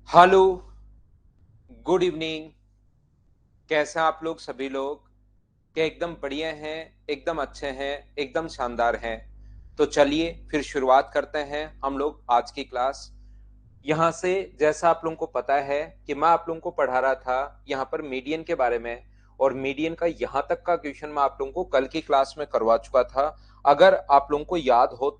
Hello, good evening. कैसे हैं आप लोग सभी लोग? क्या एकदम बढ़िया हैं, एकदम अच्छे हैं, एकदम शानदार हैं? तो चलिए फिर शुरुआत करते हैं हम लोग आज की क्लास। यहाँ से जैसा आप लोगों को पता है कि मैं आप लोगों को पढ़ा रहा था यहाँ पर मीडियन के बारे में, और मीडियन का यहाँ तक का क्वेश्चन मैं आप लोगों को कल की क्लास में करवा चुका था, अगर आप लोगों को याद हो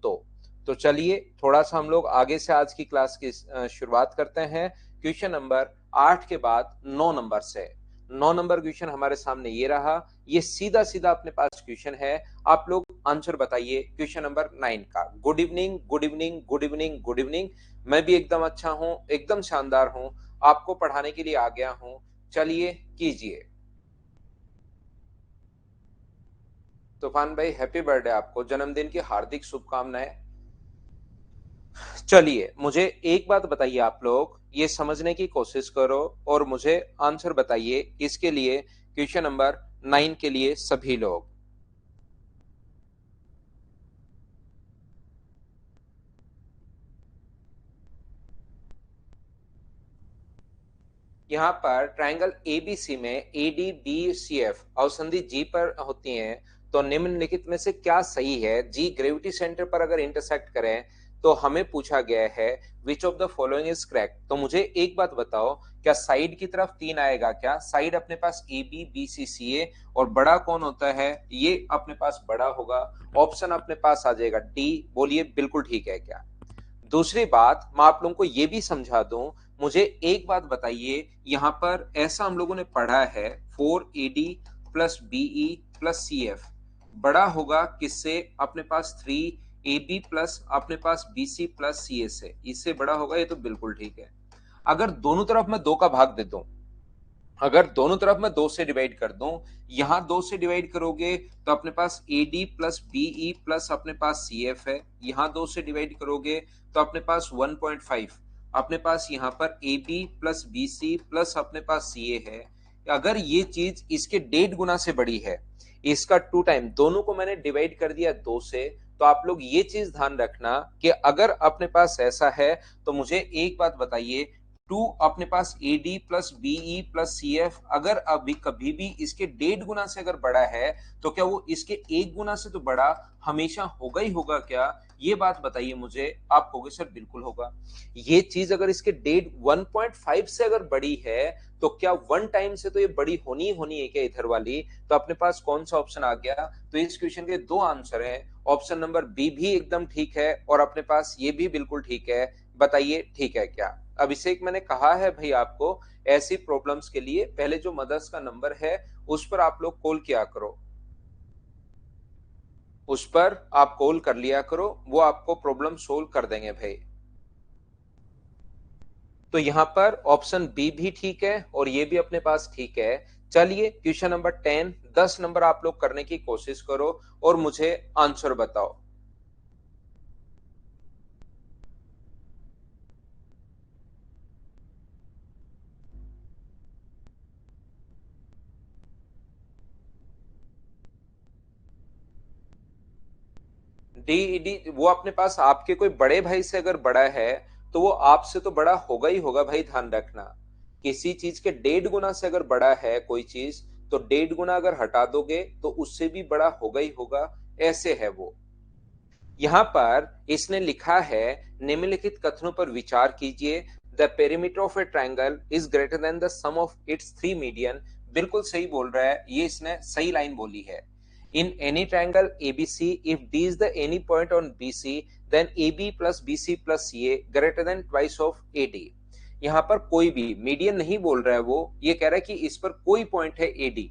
तो चलिए थोड़ा सा हम लोग आगे से आज की क्लास की शुरुआत करते हैं। क्वेश्चन नंबर 8 के बाद 9 नंबर से। 9 नंबर क्वेश्चन हमारे सामने ये रहा। ये सीधा सीधा अपने पास क्वेश्चन है। आप लोग आंसर बताइए क्वेश्चन नंबर 9 का। Good evening, good evening, good evening, good evening. मैं भी एकदम अच्छा हूं, एकदम शानदार हूं, आपको पढ़ाने के लिए आ गया हूं। चलिए कीजिए। तूफान भाई हैप्पी बर्थडे, आपको जन्मदिन की हार्दिक शुभकामनाएं। चलिए मुझे एक बात बताइए, आप लोग ये समझने की कोशिश करो और मुझे आंसर बताइए इसके लिए, क्वेश्चन नंबर 9 के लिए सभी लोग। यहाँ पर ट्रायंगल एबीसी में एडी बी सी एफ अवसंधि जी पर होती हैं, तो निम्नलिखित में से क्या सही है? जी ग्रेविटी सेंटर पर अगर इंटरसेक्ट करें तो हमें पूछा गया है which of the following is correct. तो मुझे एक बात बताओ, क्या साइड की तरफ 3 आएगा? क्या साइड अपने पास ए बी बी सी सी ए, और बड़ा कौन होता है? ये अपने पास बड़ा होगा। ऑप्शन अपने पास आ जाएगा डी। बोलिए बिल्कुल ठीक है क्या? दूसरी बात मैं आप लोगों को ये भी समझा दूं, मुझे एक बात बताइए, यहां पर ऐसा हम लोगों ने पढ़ा है 4AD plus BE plus C F बड़ा होगा किससे? अपने पास 3AB प्लस अपने पास BC प्लस सी ए से, इससे बड़ा होगा। ये तो बिल्कुल ठीक है। अगर दोनों तरफ मैं 2 का भाग दे दूं, अगर दोनों तरफ मैं 2 से डिवाइड कर दूं, यहां 2 से डिवाइड करोगे तो अपने पास AD प्लस बीई प्लस अपने पास CF है। यहां 2 से डिवाइड करोगे तो अपने पास 1.5, अपने पास यहां पर AB प्लस BC प्लस अपने पास CA है। अगर ये चीज इसके 1.5 गुना से बड़ी है, इसका 2 टाइम, दोनों को मैंने डिवाइड कर दिया 2 से, तो आप लोग ये चीज ध्यान रखना कि अगर अपने पास ऐसा है तो मुझे एक बात बताइए, 2 अपने पास AD plus BE plus CF अगर अभी कभी भी इसके 1.5 गुना से अगर बड़ा है, तो क्या वो इसके 1 गुना से तो बड़ा हमेशा होगा ही होगा क्या? ये बात बताइए मुझे। आप कहोगे सर बिल्कुल होगा। ये चीज अगर इसके 1.5 से अगर बड़ी है, तो क्या 1 टाइम से तो ये बड़ी होनी ही होनी है क्या इधर वाली? तो अपने पास कौन सा ऑप्शन आ गया? तो इस क्वेश्चन के 2 आंसर हैं। ऑप्शन नंबर बी भी एकदम ठीक है और अपने पास ये भी बिल्कुल ठीक है। बताइए ठीक है क्या? अभिषेक, मैंने कहा है भाई आपको, ऐसी प्रॉब्लम्स के लिए पहले जो मदर्स का नंबर है उस पर आप लोग कॉल किया करो, उस पर आप कॉल कर लिया करो, वो आपको प्रॉब्लम सोल्व कर देंगे भाई। तो यहां पर ऑप्शन बी भी ठीक है और ये भी अपने पास ठीक है। चलिए क्वेश्चन नंबर 10, 10 नंबर आप लोग करने की कोशिश करो और मुझे आंसर बताओ। डी डी वो अपने पास आपके कोई बड़े भाई से अगर बड़ा है, तो वो आपसे तो बड़ा होगा ही होगा भाई, ध्यान रखना। किसी चीज के 1.5 गुना से अगर बड़ा है कोई चीज, तो 1.5 गुना अगर हटा दोगे तो उससे भी बड़ा होगा ही होगा। ऐसे है वो। यहाँ पर इसने लिखा है, निम्नलिखित कथनों पर विचार कीजिए। The perimeter of a triangle is greater than the sum of its 3 median. बिल्कुल सही बोल रहा है, ये इसने सही लाइन बोली है। In any triangle ABC, if D is the any point on BC, then AB plus BC plus CA greater than twice of AD। यहाँ पर कोई भी मीडियन नहीं बोल रहा है, वो ये कह रहा है कि इस पर कोई पॉइंट है AD।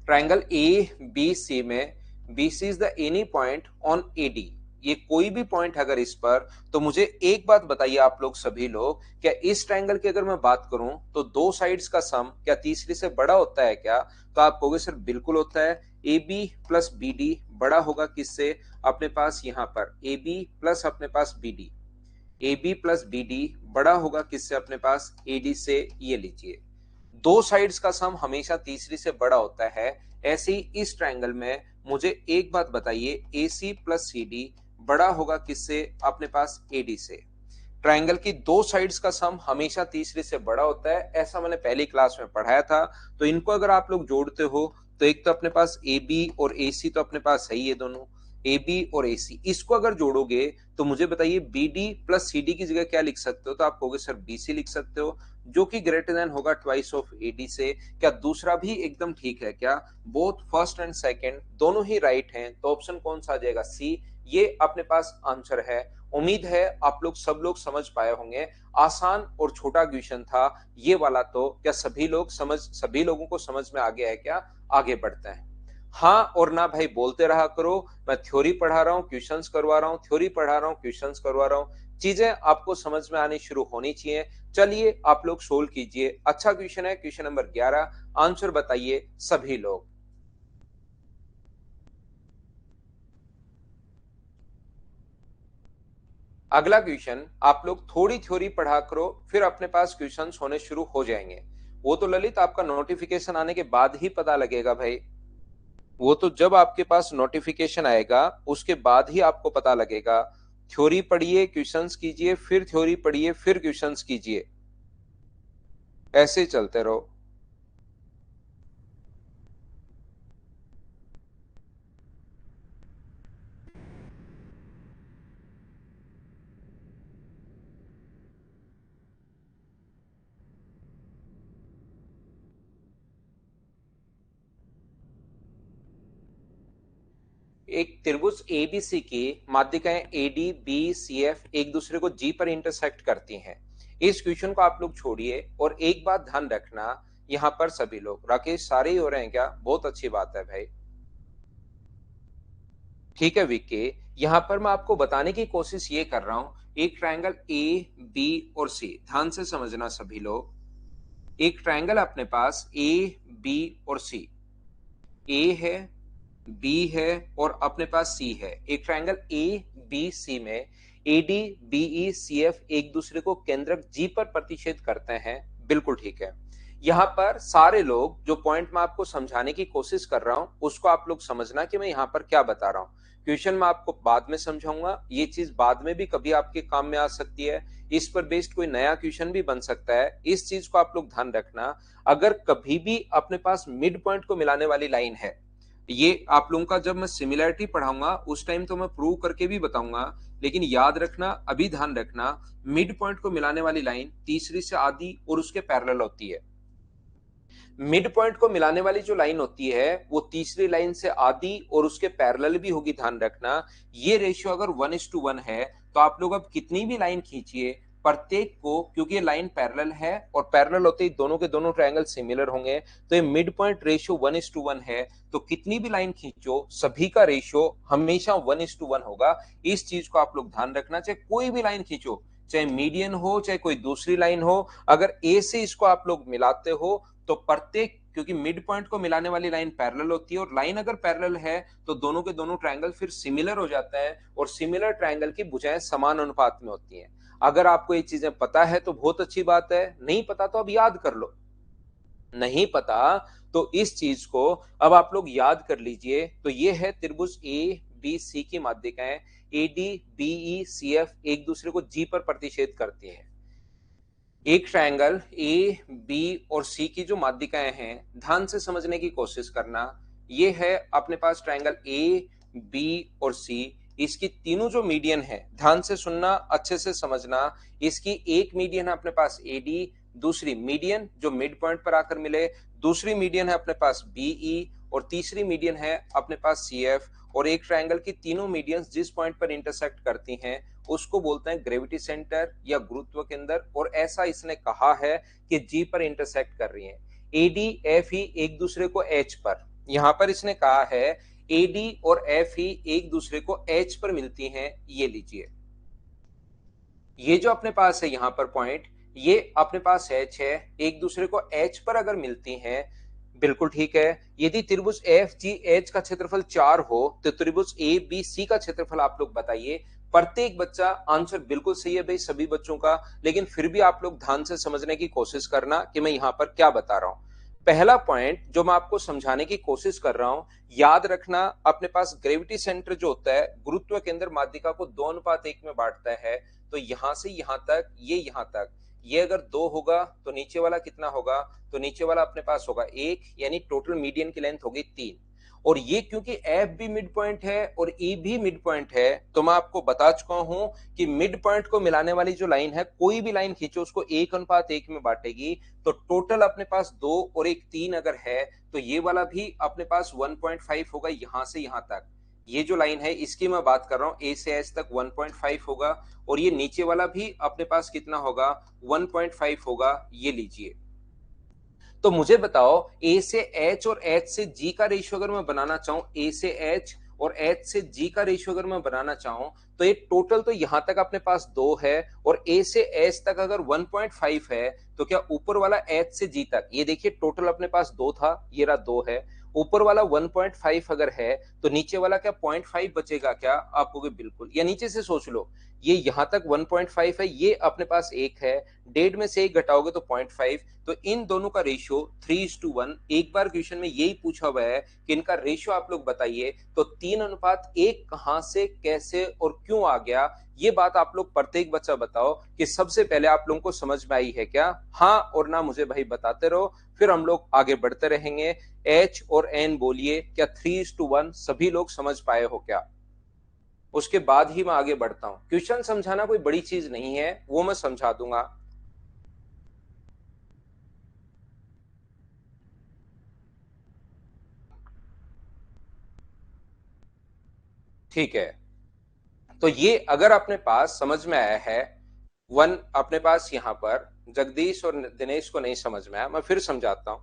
Triangle A B C में BC is the any point on AD। ये कोई भी पॉइंट अगर इस पर, तो मुझे एक बात बताइए आप लोग सभी लोग, क्या इस ट्रायंगल की अगर मैं बात करूं तो दो साइड्स का सम क्या तीसरी से बड़ा होता है क्या? तो आप कहोगे सर बिल्कुल होता है। AB प्लस BD बड़ा होगा किससे? अपने पास यहाँ पर AB प्लस अपने पास BD, AB प्लस BD बड़ा होगा किससे? अपने पास AD से। ये लीजिए, दो साइड्स का सम हमेशा तीसरी से बड़ा होता है। ऐसे ही इस ट्रायंगल में मुझे एक बात बताइए, AC प्लस CD बड़ा होगा किससे? अपने पास AD से। ट्रायंगल की दो साइड्स का सम हमेशा तीसरे से बड़ा होता है, ऐसा मैंने पहली क्लास में पढ़ाया था। तो इनको अगर आप लोग जोड़ते हो तो एक तो अपने पास ए बी और ए सी तो अपने पास सही है दोनों, ए बी और ए सी, इसको अगर जोड़ोगे तो मुझे बताइए B D plus C D की जगह क्या लिख सकते हो, तो आप कहोगे सर बी सी लिख सकते हो, जो कि ग्रेटर देन होगा ट्वाइस ऑफ ए डी से। क्या दूसरा भी एकदम ठीक है क्या? बोथ फर्स्ट एंड सेकंड दोनों ही राइट हैं, तो ऑप्शन कौन सा आ जाएगा? सी, ये अपने पास आंसर है। उम्मीद है आप लोग सब लोग समझ पाए होंगे, आसान और छोटा क्वेश्चन था ये वाला। तो क्या सभी लोगों को समझ में आ गया है क्या? आगे बढ़ते हैं। हाँ और ना भाई बोलते रहा करो, मैं थ्योरी पढ़ा रहा हूँ, क्वेश्चंस करवा रहा हूँ, थ्योरी पढ़ा रहा हूँ, क्वेश्चंस करवा रहा हूँ, चीजें आपको समझ में आनी शुरू होनी चाहिए। चलिए आप लोग सोल्व कीजिए। अच्छा क्वेश्चन है, क्वेश्चन नंबर 11, आंसर बताइए सभी लोग। अगला क्वेश्चन, आप लोग थोड़ी थ्योरी पढ़ा करो, फिर अपने पास क्वेश्चंस होने शुरू हो जाएंगे। वो तो ललित आपका नोटिफिकेशन आने के बाद ही पता लगेगा भाई, वो तो जब आपके पास नोटिफिकेशन आएगा उसके बाद ही आपको पता लगेगा। थ्योरी पढ़िए, क्वेश्चंस कीजिए, फिर थ्योरी पढ़िए, फिर क्वेश्चंस कीजिए, ऐसे ही चलते रहो। एक त्रिभुज एबीसी की माध्यिकाएं एडी बी सी एफ एक दूसरे को जी पर इंटरसेक्ट करती हैं। इस क्वेश्चन को आप लोग छोड़िए और एक बात ध्यान रखना, यहाँ पर सभी लोग, राकेश सारे ही हो रहे हैं क्या? बहुत अच्छी बात है भाई। ठीक है विक्की, यहाँ पर मैं आपको बताने की कोशिश ये कर रहा हूं, एक ट्रायंगल ए बी और सी, ध्यान से समझना सभी लोग। एक ट्रायंगल अपने पास ए बी और सी, ए है, बी है और अपने पास सी है। एक ट्रायंगल ए बी सी में A D B E C F एक दूसरे को केंद्रक जी पर प्रतिच्छेद करते हैं, बिल्कुल ठीक है। यहाँ पर सारे लोग, जो पॉइंट मैं आपको समझाने की कोशिश कर रहा हूं उसको आप लोग समझना कि मैं यहाँ पर क्या बता रहा हूँ। क्वेश्चन मैं आपको बाद में समझाऊंगा, ये चीज बाद में भी कभी आपके काम में आ सकती है, इस पर बेस्ड कोई नया क्वेश्चन भी बन सकता है, इस चीज को आप लोग ध्यान रखना। अगर कभी भी अपने पास मिड पॉइंट को मिलाने वाली लाइन है, ये आप लोगों का जब मैं सिमिलैरिटी पढ़ाऊंगा उस टाइम तो मैं प्रूव करके भी बताऊंगा, लेकिन याद रखना, अभी ध्यान रखना, मिड पॉइंट को मिलाने वाली लाइन तीसरी से आधी और उसके पैरेलल होती है। मिड पॉइंट को मिलाने वाली जो लाइन होती है वो तीसरी लाइन से आधी और उसके पैरेलल भी होगी, ध्यान रखना। ये रेशियो अगर 1:1 है तो आप लोग अब कितनी भी लाइन खींचिए, प्रत्येक को, क्योंकि ये लाइन पैरेलल है और पैरेलल होते ही दोनों के दोनों ट्रायंगल सिमिलर होंगे, तो ये मिड पॉइंट रेशियो 1:1 है। तो कितनी भी लाइन खींचो सभी का रेशियो हमेशा 1:1 होगा। इस चीज को आप लोग ध्यान रखना, चाहे कोई भी लाइन खींचो, चाहे मीडियन हो चाहे कोई दूसरी लाइन हो, अगर ए से इसको आप लोग मिलाते हो तो प्रत्येक, क्योंकि मिड पॉइंट को मिलाने वाली लाइन पैरेलल होती है और लाइन अगर पैरेलल है तो दोनों के दोनों ट्रायंगल फिर सिमिलर हो जाता है और सिमिलर ट्रायंगल की भुजाएं समान अनुपात में होती हैं। अगर आपको ये चीजें पता है तो बहुत अच्छी बात है, नहीं पता तो अब याद कर लो, नहीं पता तो इस चीज को अब आप लोग याद कर लीजिए। तो ये है त्रिभुज ए बी सी की माध्यिकाएं A D B E C F एक दूसरे को जी पर प्रतिच्छेद करती हैं। एक ट्रायंगल ए बी और सी की जो माध्यिकाएं हैं, ध्यान से समझने की कोशिश करना। ये है अपने पास ट्रायंगल ए बी और सी, इसकी तीनों जो मीडियन है, ध्यान से सुनना, अच्छे से समझना। इसकी एक मीडियन है अपने पास ए डी, दूसरी मीडियन जो मिड पॉइंट पर आकर मिले, दूसरी मीडियन है अपने पास बीई और तीसरी मीडियन है अपने पास सी एफ। और एक ट्रायंगल की तीनों मीडियंस जिस पॉइंट पर इंटरसेक्ट करती हैं उसको बोलते हैं ग्रेविटी सेंटर या गुरुत्व केंद्र, और ऐसा इसने कहा है कि जी पर इंटरसेक्ट कर रही हैं। एडी एफ ही एक दूसरे को एच पर, यहां पर इसने कहा है एडी और एफ ही एक दूसरे को एच पर मिलती हैं। ये लीजिए, ये जो अपने पास है यहां पर पॉइंट, ये अपने पास एच है, एक दूसरे को एच पर अगर मिलती हैं, बिल्कुल ठीक है। यदि त्रिभुज एफ जी एच का क्षेत्रफल 4 हो तो त्रिभुज ए बी सी का क्षेत्रफल आप लोग बताइए। प्रत्येक बच्चा, आंसर बिल्कुल सही है भाई सभी बच्चों का, लेकिन फिर भी आप लोग ध्यान से समझने की कोशिश करना कि मैं यहां पर क्या बता रहा हूं। पहला पॉइंट जो मैं आपको समझाने की कोशिश कर रहा हूं, याद रखना, अपने पास ग्रेविटी सेंटर जो होता है, गुरुत्व केंद्र माध्यिका को 2:1 में बांटता है। तो तो यहां से यहां तक, ये यहां तक, ये अगर 2 होगा तो नीचे वाला कितना होगा, तो नीचे वाला अपने पास होगा 1, यानी टोटल मीडियन की लेंथ होगी 3। और ये क्योंकि एफ भी मिड पॉइंट है और ई भी मिड पॉइंट है, तो मैं आपको बता चुका हूं कि मिड पॉइंट को मिलाने वाली जो लाइन है, कोई भी लाइन खींचो उसको 1:1 में बांटेगी, तो टोटल अपने पास 2 और 1 3 अगर है, तो ये वाला भी अपने पास 1.5 होगा यहां से यहां तक। ये जो लाइन है इसकी मैं बात कर रहा हूं, ए से एच तक 1.5 होगा, और ये नीचे वाला भी अपने पास कितना होगा, 1.5 होगा, ये लीजिए। तो मुझे बताओ, ए से एच और एच से जी का रेशियो अगर मैं बनाना चाहूं, ए से एच और एच से जी का रेशियो अगर मैं बनाना चाहूं, तो ये टोटल तो यहां तक अपने पास 2 है, और ए से एच तक अगर 1.5 है, तो क्या ऊपर वाला एच से जी तक, ये देखिए टोटल अपने पास 2 था, ये रहा 2 है, ऊपर वाला 1.5 अगर है, तो नीचे वाला क्या 0.5 बचेगा क्या, आप कहोगे बिल्कुल। या नीचे से सोच लो, ये यहां तक 1.5 है, ये अपने पास 1 है, 1.5 में से 1 घटाओगे तो 0.5, तो इन दोनों का रेशियो 3:1। एक बार क्वेश्चन में यही पूछा हुआ है कि इनका रेशियो आप लोग बताइए, तो 3:1 कहां से, कैसे और क्यों आ गया, ये बात आप लोग प्रत्येक बच्चा बताओ कि सबसे पहले आप लोगों को समझ में आई है क्या। हाँ और ना मुझे भाई बताते रहो, फिर हम लोग आगे बढ़ते रहेंगे। एच और एन बोलिए, क्या 3:1 सभी लोग समझ पाए हो क्या, उसके बाद ही मैं आगे बढ़ता हूं। क्वेश्चन समझाना कोई बड़ी चीज नहीं है, वो मैं समझा दूंगा। ठीक है, तो ये अगर अपने पास समझ में आया है, वन अपने पास यहां पर जगदीश और दिनेश को नहीं समझ में आया, मैं फिर समझाता हूं।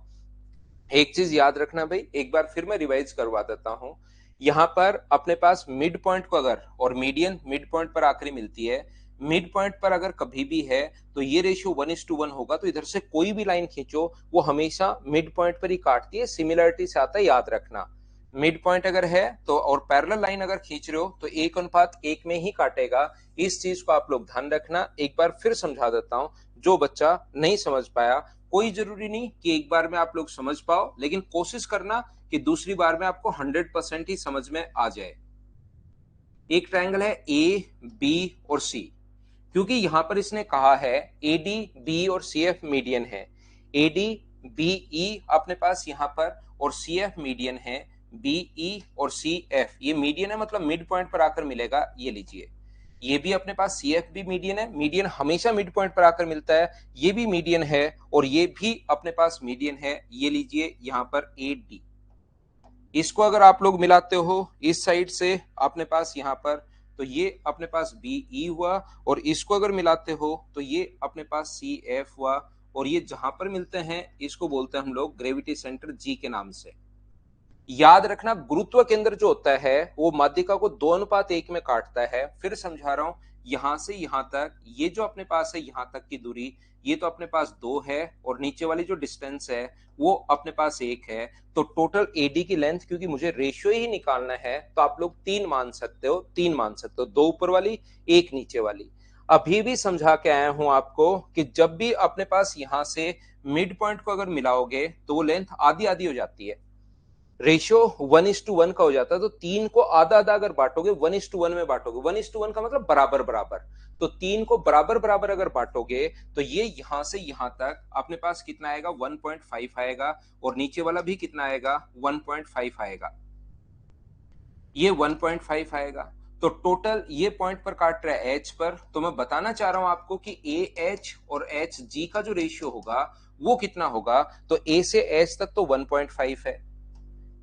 एक चीज याद रखना भाई, एक बार फिर मैं रिवाइज करवा देता हूं। यहां पर अपने पास मिड पॉइंट को अगर, और मीडियन मिड पॉइंट पर आखिरी मिलती है, मिड पॉइंट पर अगर कभी भी है तो ये रेशियो 1:1 होगा, तो इधर से कोई भी लाइन खींचो वो हमेशा मिड पॉइंट पर ही काटती है, सिमिलरिटी से आता है, याद रखना। मिड पॉइंट अगर है तो, और पैरेलल लाइन अगर खींच रहे हो तो 1:1 में ही काटेगा। इस चीज को आप लोग ध्यान रखना। एक बार फिर समझा देता हूं, जो बच्चा नहीं समझ पाया, कोई जरूरी नहीं कि एक बार में आप लोग समझ पाओ, लेकिन कोशिश करना कि दूसरी बार में आपको 100% ही समझ में आ जाए। एक ट्रायंगल है ए बी और सी, क्योंकि यहां पर इसने कहा है ए डी बी और सी एफ मीडियन है, ए डी बी ई अपने पास यहां पर, और सी एफ मीडियन है, बी ई और सी एफ ये मीडियन है, मतलब मिड पॉइंट पर आकर मिलेगा, ये लीजिए। ये भी अपने पास सी एफ भी मीडियन है, मीडियन हमेशा मिड पॉइंट पर आकर मिलता है, ये भी मीडियन है, और ये भी अपने पास मीडियन है, ये लीजिए यहां पर ए डी। इसको अगर आप लोग मिलाते हो इस साइड से अपने पास यहां पर, तो ये अपने पास बी ई हुआ, और इसको अगर मिलाते हो तो ये अपने पास सी एफ हुआ, और ये जहां पर मिलते हैं इसको बोलते हैं हम लोग ग्रेविटी सेंटर जी के नाम से। याद रखना, गुरुत्व केंद्र जो होता है वो माध्यिका को 2:1 में काटता है। फिर समझा रहा हूं, यहां से यहां तक ये जो अपने पास है यहां तक की दूरी, ये तो अपने पास 2 है, और नीचे वाली जो डिस्टेंस है वो अपने पास 1 है। तो टोटल एडी की लेंथ, क्योंकि मुझे रेशियो ही निकालना है, तो आप लोग 3 मान सकते हो, 3 मान सकते हो, 2 ऊपर वाली 1 नीचे वाली। अभी भी समझा के आया हूं आपको कि जब भी अपने पास यहां से मिड पॉइंट को अगर मिलाओगे तो वो लेंथ आधी आधी हो जाती है, रेशियो 1:1 का हो जाता है। तो 3 को आधा आधा अगर बांटोगे, 1:1 में बांटोगे, 1:1 का मतलब बराबर बराबर, तो 3 को बराबर बराबर अगर बांटोगे, तो ये यहां से यहां तक अपने पास कितना आएगा, 1.5 आएगा, और नीचे वाला भी कितना आएगा, 1.5 आएगा, ये 1.5 आएगा। तो टोटल ये पॉइंट पर काट रहा है एच पर, तो मैं बताना चाह रहा हूं आपको कि ए एच और एच जी का जो रेशियो होगा वो कितना होगा, तो ए से एच तक तो 1.5 है,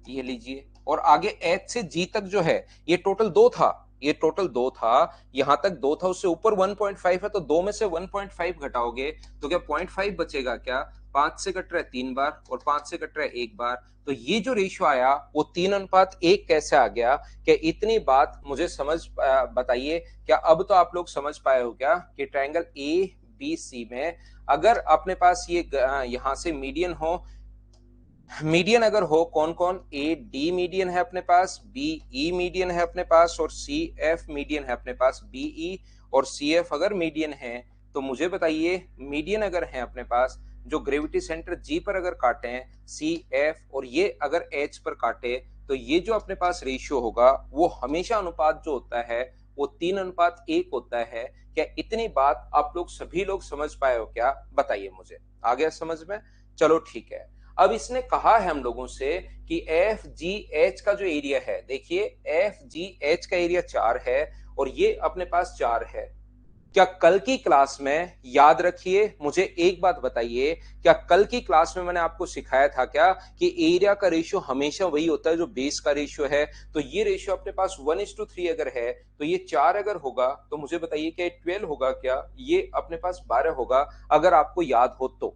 ये लीजिए, और आगे एच से जी तक जो है ये टोटल 2 था, ये टोटल 2 था, यहां तक 2 था, उससे ऊपर 1.5 है, तो 2 में से 1.5 घटाओगे तो क्या 0.5 बचेगा क्या, 5 से कट रहा है 3 बार, और 5 से कट रहा है 1 बार, तो ये जो रेशियो आया वो 3:1 कैसे आ गया। क्या इतनी बात मुझे समझ बताइए, क्या अब तो आप लोग समझ पाए हो क्या कि ट्रायंगल ए बी सी में अगर अपने पास ये यहां से मीडियन हो, मीडियन अगर हो कौन कौन, ए डी मीडियन है अपने पास, बी ई मीडियन है अपने पास, और सी एफ मीडियन है अपने पास, बी ई और सी एफ अगर मीडियन है, तो मुझे बताइए मीडियन अगर है अपने पास, जो ग्रेविटी सेंटर जी पर अगर काटे हैं सी एफ, और ये अगर एच पर काटे, तो ये जो अपने पास रेशियो होगा वो हमेशा अनुपात जो होता है वो 3:1 होता है। क्या इतनी बात आप लोग सभी लोग समझ पाए हो क्या? बताइए मुझे। आ गया समझ में? चलो ठीक है। अब इसने कहा है हम लोगों से कि एफ जी एच का जो एरिया है, देखिए एफ जी एच का एरिया 4 है और ये अपने पास 4 है। क्या कल की क्लास में, याद रखिए मुझे एक बात बताइए, क्या कल की क्लास में मैंने आपको सिखाया था क्या कि एरिया का रेशियो हमेशा वही होता है जो बेस का रेशियो है? तो ये रेशियो अपने पास 1:3 अगर है तो ये 4 अगर होगा तो मुझे बताइए क्या 12 होगा? क्या ये अपने पास 12 होगा? अगर आपको याद हो तो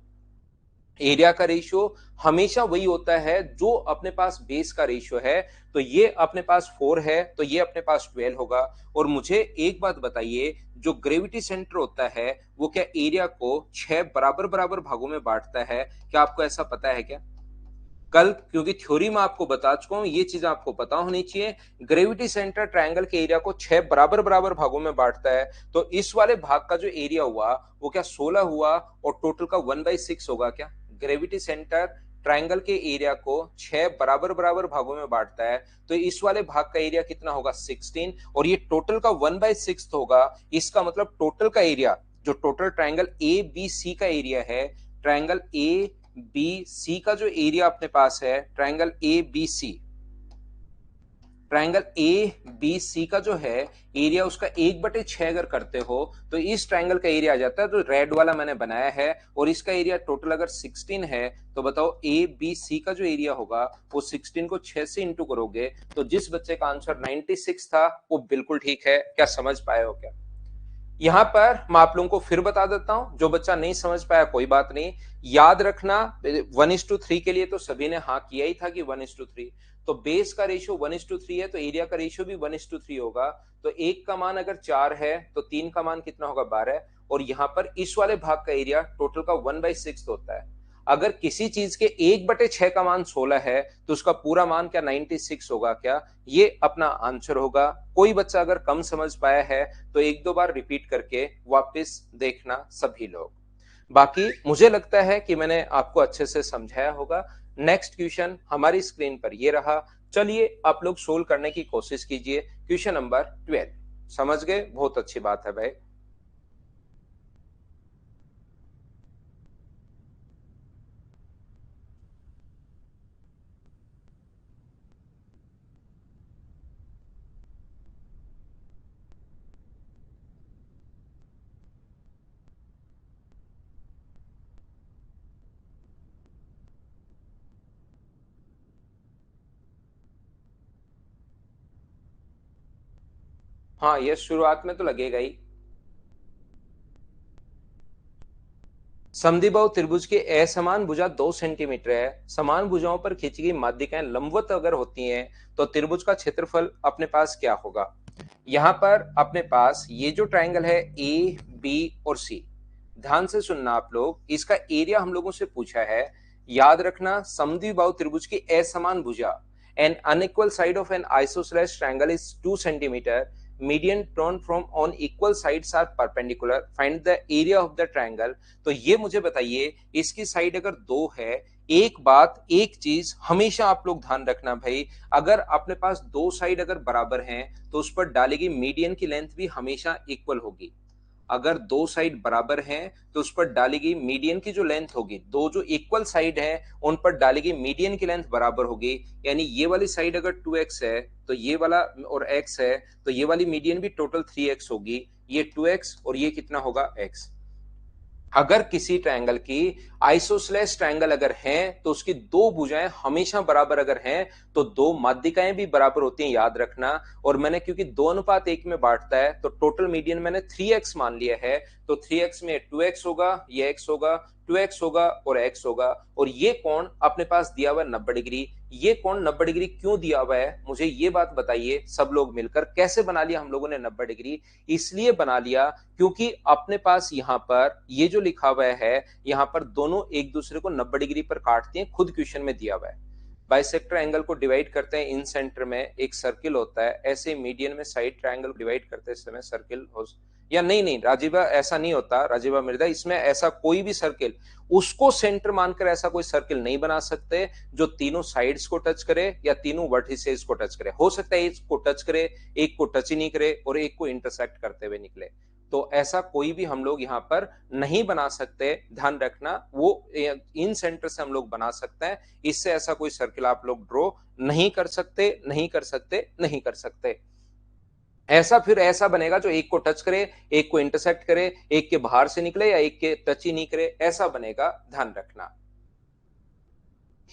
एरिया का रेशियो हमेशा वही होता है जो अपने पास बेस का रेशियो है। तो ये अपने पास 4 है तो ये अपने पास 12 होगा। और मुझे एक बात बताइए, जो ग्रेविटी सेंटर होता है वो क्या एरिया को 6 बराबर बराबर भागों में बांटता है? क्या आपको ऐसा पता है क्या? कल क्योंकि थ्योरी में आपको बता चुका हूं, ये चीज आपको पता होनी चाहिए। ग्रेविटी सेंटर ट्रायंगल के एरिया को 6 बराबर बराबर भागों में बांटता है। तो इस वाले भाग का जो एरिया हुआ वो क्या 16 हुआ और टोटल का 1/6 होगा क्या? ग्रेविटी सेंटर ट्रायंगल के एरिया को 6 बराबर बराबर भागों में बांटता है तो इस वाले भाग का एरिया कितना होगा? 16। और ये टोटल का 1/6 होगा। इसका मतलब टोटल का एरिया, जो total triangle A B C का एरिया है, ट्रायंगल ए बी सी का जो एरिया अपने पास है, triangle A B C, triangle A B C का जो है एरिया उसका 1/6 अगर करते हो तो इस ट्रायंगल का एरिया आ जाता है। तो रेड वाला मैंने बनाया है और इसका एरिया टोटल अगर 16 है तो बताओ ए बी सी का जो एरिया होगा वो 16 को 6 से इंटू करोगे तो जिस बच्चे का आंसर 96 था वो बिल्कुल ठीक है। क्या समझ पाए हो क्या? यहां पर मैं आप लोगों को फिर बता देता हूं, जो बच्चा नहीं समझ पाया कोई बात नहीं, याद रखना 1:3 के लिए तो सभी ने हाँ किया ही था कि 1:3। तो बेस का रेशियो 1:3 है तो एरिया का रेशियो भी 1:3 होगा। तो एक का मान अगर 4 है तो 3 का मान कितना होगा? 12। और यहां पर इस वाले भाग का एरिया टोटल का 1/6 होता है। अगर किसी चीज के 1/6 का मान 16 है तो उसका पूरा मान क्या 96 होगा? क्या ये अपना आंसर होगा? कोई बच्चा अगर कम समझ पाया है तो एक दो बार रिपीट करके वापस देखना सभी लोग। बाकी मुझे लगता है कि मैंने आपको अच्छे से समझाया होगा। नेक्स्ट क्वेश्चन हमारी स्क्रीन पर ये रहा। चलिए आप लोग सोल्व करने की कोशिश कीजिए। क्वेश्चन नंबर 12 समझ गए? बहुत अच्छी बात है भाई। हाँ, ये शुरुआत में तो लगेगा ही। समद्विबाहु त्रिभुज की असमान भुजा 2 सेंटीमीटर है। समान भुजाओं पर खींची गई माध्यिकाएं लंबवत अगर होती हैं तो त्रिभुज का क्षेत्रफल अपने पास क्या होगा? यहां पर अपने पास ये जो ट्रायंगल है ए बी और सी, ध्यान से सुनना आप लोग, इसका एरिया हम लोगों से पूछा है। याद रखना समद्विबाहु त्रिभुज की असमान भुजा, an unequal side of an isosceles triangle is 2 centimetre, median turn from on equal sides are perpendicular, find the area of the triangle. तो ये मुझे बताइए, इसकी साइड अगर 2 है, एक बात एक चीज हमेशा आप लोग ध्यान रखना भाई, अगर अपने पास दो साइड अगर बराबर हैं तो उस पर डालेगी मीडियन की लेंथ भी हमेशा इक्वल होगी। अगर दो साइड बराबर हैं तो उस पर डालेगी मीडियन की जो लेंथ होगी, दो जो इक्वल साइड हैं उन पर डालेगी मीडियन की लेंथ बराबर होगी। यानी ये वाली साइड अगर 2x है तो ये वाला और x है तो ये वाली मीडियन भी टोटल 3x होगी। ये 2x और ये कितना होगा? x। अगर किसी ट्रायंगल की आइसोसेलेस ट्रायंगल अगर है तो उसकी दो भुजाएं हमेशा बराबर अगर हैं तो दो माध्यिकाएं भी बराबर होती हैं, याद रखना। और मैंने क्योंकि 2:1 में बांटता है तो टोटल मीडियन मैंने 3x मान लिया है। तो 3x में 2x होगा, ये x होगा, 2x होगा और x होगा। और ये कोण अपने पास दिया हुआ है 90 डिग्री। ये कोण 90 डिग्री क्यों दिया हुआ है मुझे ये बात बताइए सब लोग मिलकर। कैसे बना लिया हम लोगों ने 90 डिग्री? इसलिए बना लिया क्योंकि अपने पास यहां पर ये जो लिखा हुआ है, यहां पर दोनों एक दूसरे को 90 डिग्री पर काटते हैं, खुद क्वेश्चन में दिया हुआ है। बाइसेक्टर एंगल को डिवाइड करते हैं इन सेंटर में एक सर्किल होता है, ऐसे मीडियन में साइड ट्रायंगल डिवाइड करते समय सर्किल हो, या नहीं नहीं राजीवा ऐसा नहीं होता, राजीवा मृदा इसमें ऐसा कोई भी सर्किल उसको सेंटर मानकर ऐसा कोई सर्किल नहीं बना सकते जो तीनों साइड्स को टच करे या तीनों वर्टिसेस को टच करे। हो सकता है एक को टच करे, एक को टच ही नहीं करे और एक को इंटरसेक्ट करते हुए निकले, तो ऐसा कोई भी हम लोग यहाँ पर नहीं बना सकते, ध्यान रखना। वो इन सेंटर से हम लोग बना सकते हैं, इससे ऐसा कोई सर्किल आप लोग ड्रॉ नहीं कर सकते, नहीं कर सकते, नहीं कर सकते। ऐसा फिर ऐसा बनेगा जो एक को टच करे, एक को इंटरसेक्ट करे, एक के बाहर से निकले या एक के टच ही नहीं करे, ऐसा बनेगा, ध्यान रखना।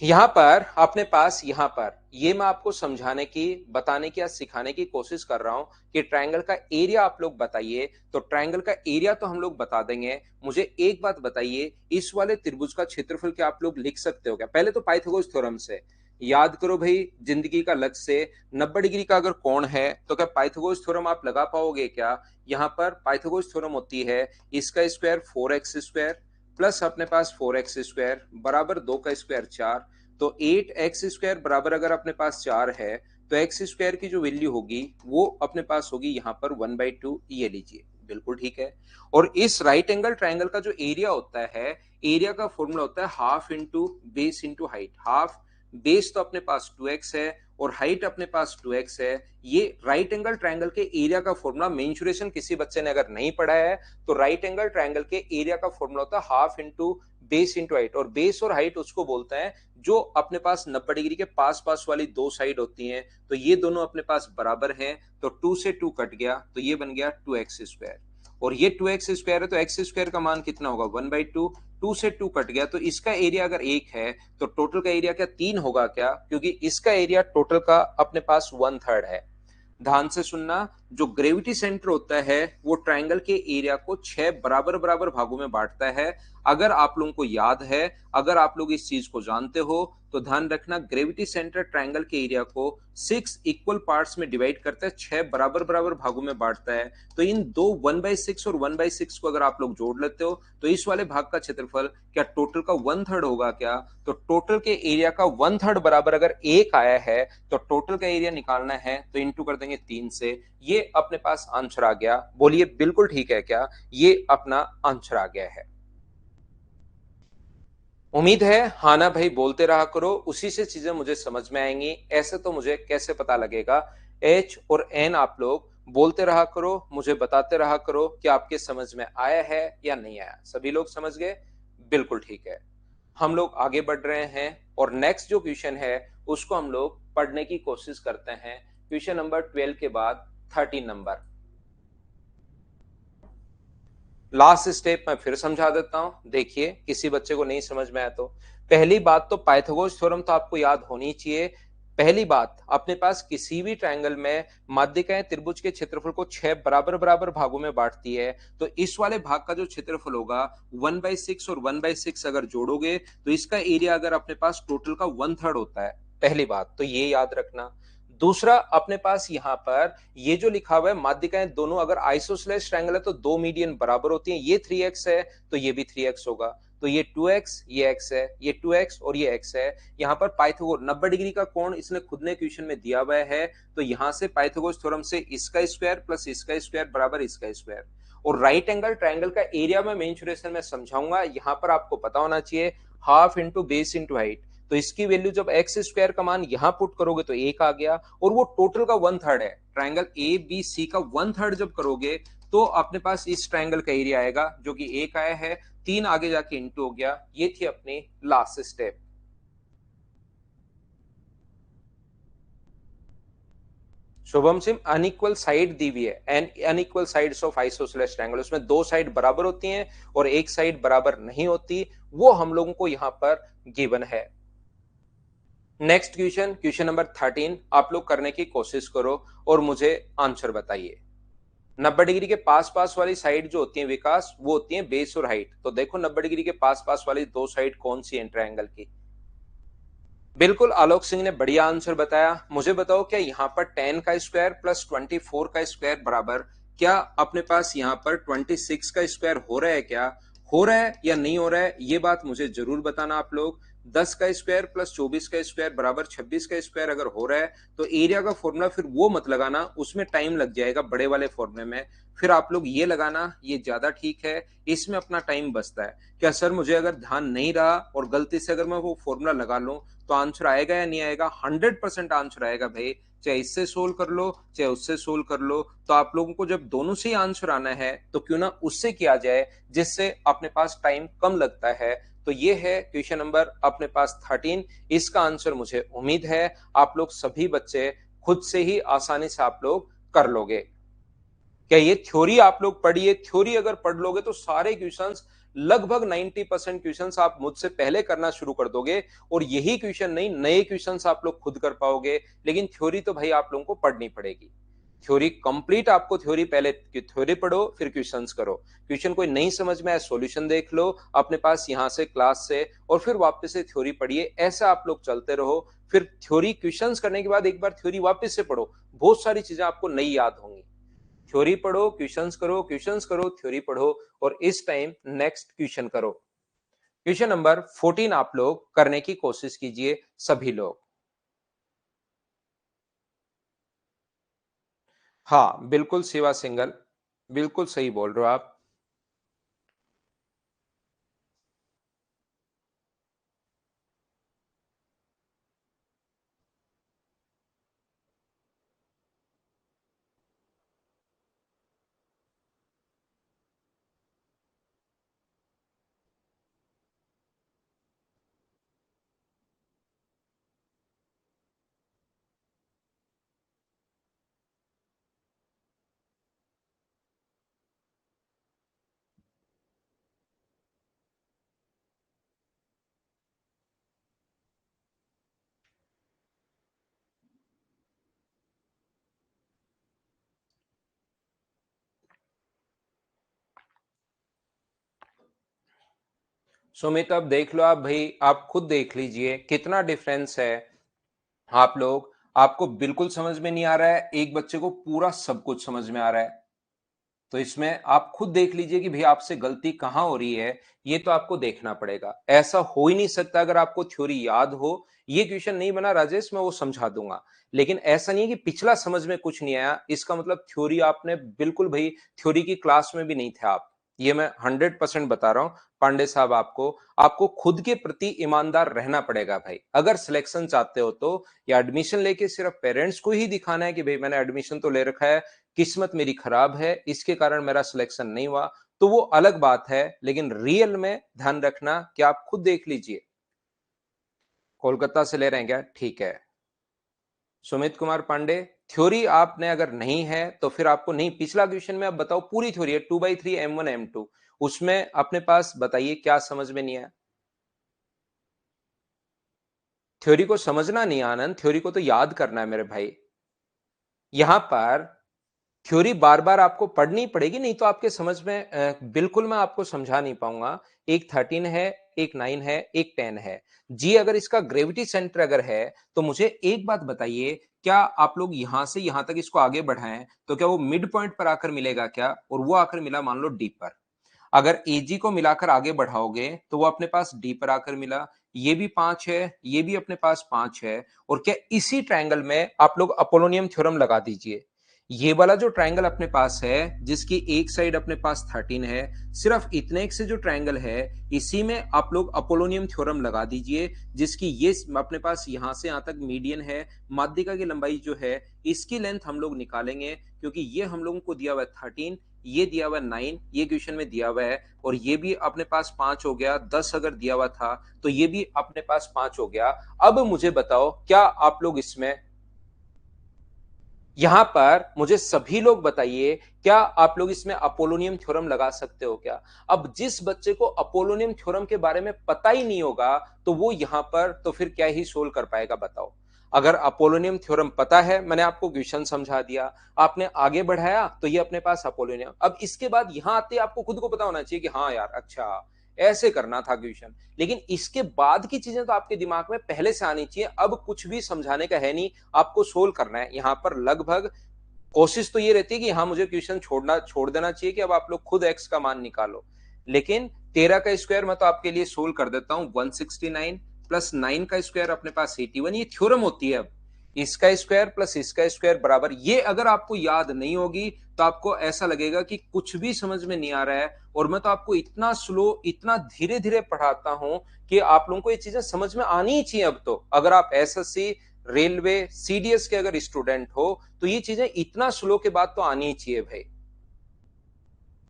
यहां पर अपने पास यहां पर ये मैं आपको समझाने की, बताने की या सिखाने की कोशिश कर रहा हूं कि ट्रायंगल का एरिया आप लोग बताइए। तो ट्रायंगल का एरिया तो हम लोग बता देंगे, मुझे एक बात बताइए, इस वाले त्रिभुज का क्षेत्रफल क्या आप लोग लिख सकते हो क्या? पहले तो पाइथागोरस थ्योरम से याद करो भाई, जिंदगी का लक्ष्य से 90 डिग्री का अगर कोण है तो क्या पाइथागोरस थ्योरम आप लगा पाओगे क्या? यहां पर पाइथागोरस थ्योरम होती है इसका स्क्वायर 4x स्क्वायर प्लस अपने पास 4x स्क्वायर बराबर 2 का स्क्वायर 4, तो 8x स्क्वायर बराबर अगर अपने पास 4 है तो x स्क्वायर की जो वैल्यू होगी वो अपने पास होगी यहाँ पर 1/2, ये लीजिए, बिल्कुल ठीक है। और इस राइट एंगल ट्राइंगल का जो एरिया होता है, एरिया का फॉर्मूला होता है half into base into height. Half base तो अपने पास 2x है और हाइट अपने पास 2x है। ये राइट एंगल ट्रायंगल के एरिया का फॉर्मूला, मेंसुरेशन किसी बच्चे ने अगर नहीं पढ़ा है तो राइट एंगल ट्रायंगल के एरिया का फॉर्मूला होता है half into base into height, और बेस और हाइट उसको बोलते हैं जो अपने पास 90 डिग्री के पास पास वाली दो साइड होती हैं। तो ये दोनों अपने पास बराबर हैं, तो 2 से 2 कट गया तो ये बन गया 2x स्क्वायर, और ये 2x स्क्वायर है तो x स्क्वायर का मान कितना होगा 1/2। 2 से 2 कट गया तो इसका एरिया अगर 1 है तो टोटल का एरिया क्या 3 होगा क्या? क्योंकि इसका एरिया टोटल का अपने पास 1/3 है। ध्यान से सुनना, जो ग्रेविटी सेंटर होता है वो ट्रायंगल के एरिया को 6 बराबर बराबर भागों में बांटता है। अगर आप लोगों को याद है, अगर आप लोग इस चीज को जानते हो तो ध्यान रखना, ग्रेविटी सेंटर ट्रायंगल के एरिया को 6 इक्वल पार्ट्स में डिवाइड करता है, 6 बराबर बराबर भागों में बांटता है। तो इन दो 1/6 और 1/6 को अगर आप लोग जोड़ लेते हो तो इस वाले भाग का क्षेत्रफल क्या टोटल का 1/3 होगा क्या? तो टोटल के एरिया का 1/3 बराबर अगर 1 आया है तो टोटल का एरिया निकालना है तो इंटू कर देंगे 3 से, ये अपने पास आंसर आ गया। बोलिए बिल्कुल ठीक है क्या? ये अपना आंसर आ गया है। उम्मीद है हाँ ना भाई बोलते रहा करो, उसी से चीजें मुझे समझ में आएंगी, ऐसे तो मुझे कैसे पता लगेगा। एच और एन आप लोग बोलते रहा करो, मुझे बताते रहा करो कि आपके समझ में आया है या नहीं आया। सभी लोग समझ गए? बिल्कुल ठीक है। हम लोग आगे बढ़ रहे हैं और नेक्स्ट जो क्वेश्चन है उसको हम लोग पढ़ने की कोशिश करते हैं। क्वेश्चन नंबर 12 के बाद 13 नंबर। लास्ट स्टेप मैं फिर समझा देता हूं, देखिए किसी बच्चे को नहीं समझ में आया तो। पहली बात तो पाइथागोरस थ्योरम तो आपको याद होनी चाहिए। पहली बात, अपने पास किसी भी ट्रायंगल में माध्यिकाएं त्रिभुज के क्षेत्रफल को 6 बराबर बराबर भागों में बांटती है, तो इस वाले भाग का जो क्षेत्रफल होगा 1/6 और 1/6 अगर जोड़ोगे तो इसका एरिया अगर अपने पास टोटल का 1/3 होता है। पहली बात तो ये याद रखना। दूसरा, अपने पास यहां पर ये जो लिखा हुआ है माध्यिकाएं दोनों अगर आइसोसेलेस ट्रायंगल है तो दो मीडियन बराबर होती हैं। ये 3x है तो ये भी 3x होगा, तो ये 2x, ये x है, ये 2x और ये x है। यहाँ पर पाइथागोरस 90 डिग्री का कोण इसने खुद ने क्वेश्चन में दिया हुआ है, तो यहां से पाइथागोरस थ्योरम से इसका स्क्वायर प्लस इसका स्क्वायर बराबर इसका स्क्वायर। और राइट एंगल ट्रायंगल का एरिया में मेंसुरेशन में समझाऊंगा, यहां पर आपको पता होना चाहिए half into base into height. तो इसकी वैल्यू जब एक्स स्क्वायर का मान यहां पुट करोगे तो 1 आ गया, और वो टोटल का 1/3 है। ट्रायंगल ए बी सी का 1/3 जब करोगे तो अपने पास इस ट्रायंगल का एरिया आएगा जो कि 1 आया है, 3 आगे जाके इंटू हो गया। ये थी अपनी last step. Shubham Singh, unequal side दी हुई है, an unequal sides of isosceles triangle, उसमें दो साइड बराबर होती हैं और एक साइड बराबर नहीं होती, वो हम लोगों को यहां पर गिवन है। नेक्स्ट क्वेश्चन, क्वेश्चन नंबर 13 आप लोग करने की कोशिश करो और मुझे आंसर बताइए। 90 डिग्री के पास पास वाली साइड जो होती है विकास, वो होती है बेस और हाइट। तो देखो 90 डिग्री के पास पास वाली दो साइड कौन सी है ट्रायंगल की? बिल्कुल, आलोक सिंह ने बढ़िया आंसर बताया। मुझे बताओ क्या यहाँ पर 10 का स्क्वायर प्लस 24 का स्क्वायर बराबर, क्या अपने पास यहाँ पर 26 का स्क्वायर हो रहा है क्या? हो रहा है या नहीं हो रहा है, ये बात मुझे जरूर बताना आप लोग। 10 का स्क्वायर प्लस 24 का स्क्वायर बराबर 26 का स्क्वायर अगर हो रहा है तो एरिया का फॉर्मूला फिर वो मत लगाना, उसमें टाइम लग जाएगा बड़े वाले फॉर्मूले में। फिर आप लोग ये लगाना, ये ज्यादा ठीक है, इसमें अपना टाइम बचता है। क्या सर मुझे अगर ध्यान नहीं रहा और गलती से अगर मैं वो फॉर्मूला लगा लूं तो आंसर आएगा या नहीं आएगा? 100% आंसर आएगा भाई, चाहे इससे सोल्व कर लो चाहे उससे सोल्व कर लो। तो आप लोगों को जब दोनों से ही आंसर आना है तो क्यों ना उससे किया जाए जिससे अपने पास टाइम कम लगता है। तो ये है क्वेश्चन नंबर अपने पास 13। इसका आंसर मुझे उम्मीद है आप लोग सभी बच्चे खुद से ही आसानी से आप लोग कर लोगे। क्या ये थ्योरी आप लोग पढ़िए, थ्योरी अगर पढ़ लोगे तो सारे क्वेश्चंस लगभग 90% क्वेश्चंस आप मुझसे पहले करना शुरू कर दोगे, और यही क्वेश्चन नहीं नए क्वेश्चंस आप लोग खुद कर पाओगे। लेकिन थ्योरी तो भाई आप लोगों को पढ़नी पड़ेगी। थ्योरी कंप्लीट, आपको थ्योरी पहले थ्योरी पढ़ो फिर क्वेश्चंस करो। क्वेश्चन कोई नहीं समझ में आए सॉल्यूशन देख लो अपने पास यहां से क्लास से, और फिर वापस से थ्योरी पढ़िए। ऐसा आप लोग चलते रहो, फिर थ्योरी क्वेश्चंस करने के बाद एक बार थ्योरी वापस से पढ़ो, बहुत सारी चीजें आपको नई याद होंगी। थ्योरी पढ़ो, क्वेश्चंस करो, क्वेश्चंस करो, थ्योरी पढ़ो, और इस टाइम नेक्स्ट क्वेश्चन करो। क्वेश्चन नंबर 14 आप लोग करने की कोशिश कीजिए सभी लोग। हाँ बिल्कुल सेवा सिंगल, बिल्कुल सही बोल रहे हो आप। सुमित अब देख लो आप भाई, आप खुद देख लीजिए कितना डिफरेंस है। आप लोग, आपको बिल्कुल समझ में नहीं आ रहा है, एक बच्चे को पूरा सब कुछ समझ में आ रहा है। तो इसमें आप खुद देख लीजिए कि भाई आपसे गलती कहां हो रही है। ये तो आपको देखना पड़ेगा, ऐसा हो ही नहीं सकता अगर आपको थ्योरी याद हो। ये क्वेश्चन नहीं बना राजेश, मैं वो समझा दूंगा, लेकिन ऐसा नहीं है कि पिछला समझ में कुछ नहीं आया इसका मतलब थ्योरी आपने बिल्कुल भाई, थ्योरी की क्लास में भी नहीं थे आप। ये मैं 100% बता रहा हूं पांडे साहब, आपको आपको खुद के प्रति ईमानदार रहना पड़ेगा भाई। अगर सिलेक्शन चाहते हो तो, या एडमिशन लेके सिर्फ पेरेंट्स को ही दिखाना है कि भाई मैंने एडमिशन तो ले रखा है, किस्मत मेरी खराब है इसके कारण मेरा सिलेक्शन नहीं हुआ, तो वो अलग बात है। लेकिन रियल में ध्यान रखना कि आप खुद देख लीजिए। कोलकाता से ले रहे हैं क्या? ठीक है सुमित कुमार पांडे, थ्योरी आपने अगर नहीं है तो फिर आपको नहीं, पिछला क्वेश्चन में आप बताओ पूरी थ्योरी है 2/3 M1 M2, उसमें अपने पास बताइए क्या समझ में नहीं आया। थ्योरी को समझना नहीं आनंद, थ्योरी को तो याद करना है मेरे भाई। यहां पर थ्योरी बार बार आपको पढ़नी पड़ेगी, नहीं तो आपके समझ में बिल्कुल मैं आपको समझा नहीं पाऊंगा। एक 13 है, एक 9 है, एक 10 है। जी अगर इसका ग्रेविटी सेंटर अगर है तो मुझे एक बात बताइए, क्या आप लोग यहां से यहां तक इसको आगे बढ़ाएं तो क्या वो मिड पॉइंट पर आकर मिलेगा क्या? और वो आकर मिला मान लो डी पर। अगर एजी को मिलाकर आगे बढ़ाओगे तो वो अपने पास डी पर आकर मिला। ये भी 5 है, ये भी अपने पास 5 है। और क्या इसी ट्रायंगल में आप लोग अपोलोनियम थ्योरम लगा दीजिए। ये वाला जो ट्रायंगल अपने पास है जिसकी एक साइड अपने पास 13 है, सिर्फ इतने एक से जो ट्रायंगल है इसी में आप लोग अपोलोनियम थ्योरम लगा दीजिए, जिसकी ये अपने पास यहां से यहां तक मीडियन है। माध्यिका की लंबाई जो है इसकी लेंथ हम लोग निकालेंगे, क्योंकि ये हम लोगों को दिया हुआ है 13, ये दिया हुआ 9, ये क्वेश्चन में दिया हुआ है, और ये भी अपने पास 5 हो गया। 10 अगर दिया हुआ था तो ये भी अपने पास 5 हो गया। अब मुझे बताओ क्या आप लोग इसमें, यहां पर मुझे सभी लोग बताइए, क्या आप लोग इसमें अपोलोनियम थ्योरम लगा सकते हो क्या? अब जिस बच्चे को अपोलोनियम थ्योरम के बारे में पता ही नहीं होगा तो वो यहां पर तो फिर क्या ही सोल्व कर पाएगा बताओ। अगर अपोलोनियम थ्योरम पता है, मैंने आपको क्वेश्चन समझा दिया, आपने आगे बढ़ाया तो ये अपने पास अपोलोनियम। अब इसके बाद यहां आते आपको खुद को पता होना चाहिए कि हाँ यार अच्छा ऐसे करना था क्वेश्चन। लेकिन इसके बाद की चीजें तो आपके दिमाग में पहले से आनी चाहिए। अब कुछ भी समझाने का है नहीं, आपको सोल्व करना है यहां पर। लगभग कोशिश तो ये रहती है कि हाँ मुझे क्वेश्चन छोड़ देना चाहिए कि अब आप लोग खुद एक्स का मान निकालो। लेकिन 13 का स्क्वायर मैं तो आपके लिए सोल्व कर देता हूं, 169 प्लस 9 का स्क्वायर अपने पास 81, ये थ्योरम होती है। अब इसका स्क्वायर प्लस इसका स्क्वायर बराबर, ये अगर आपको याद नहीं होगी तो आपको ऐसा लगेगा कि कुछ भी समझ में नहीं आ रहा है, और मैं तो आपको इतना स्लो, इतना धीरे धीरे पढ़ाता हूं कि आप लोगों को ये चीजें समझ में आनी ही चाहिए। अब तो अगर आप एसएससी, रेलवे, सीडीएस के अगर स्टूडेंट हो तो ये चीजें इतना स्लो के बाद तो आनी ही चाहिए भाई।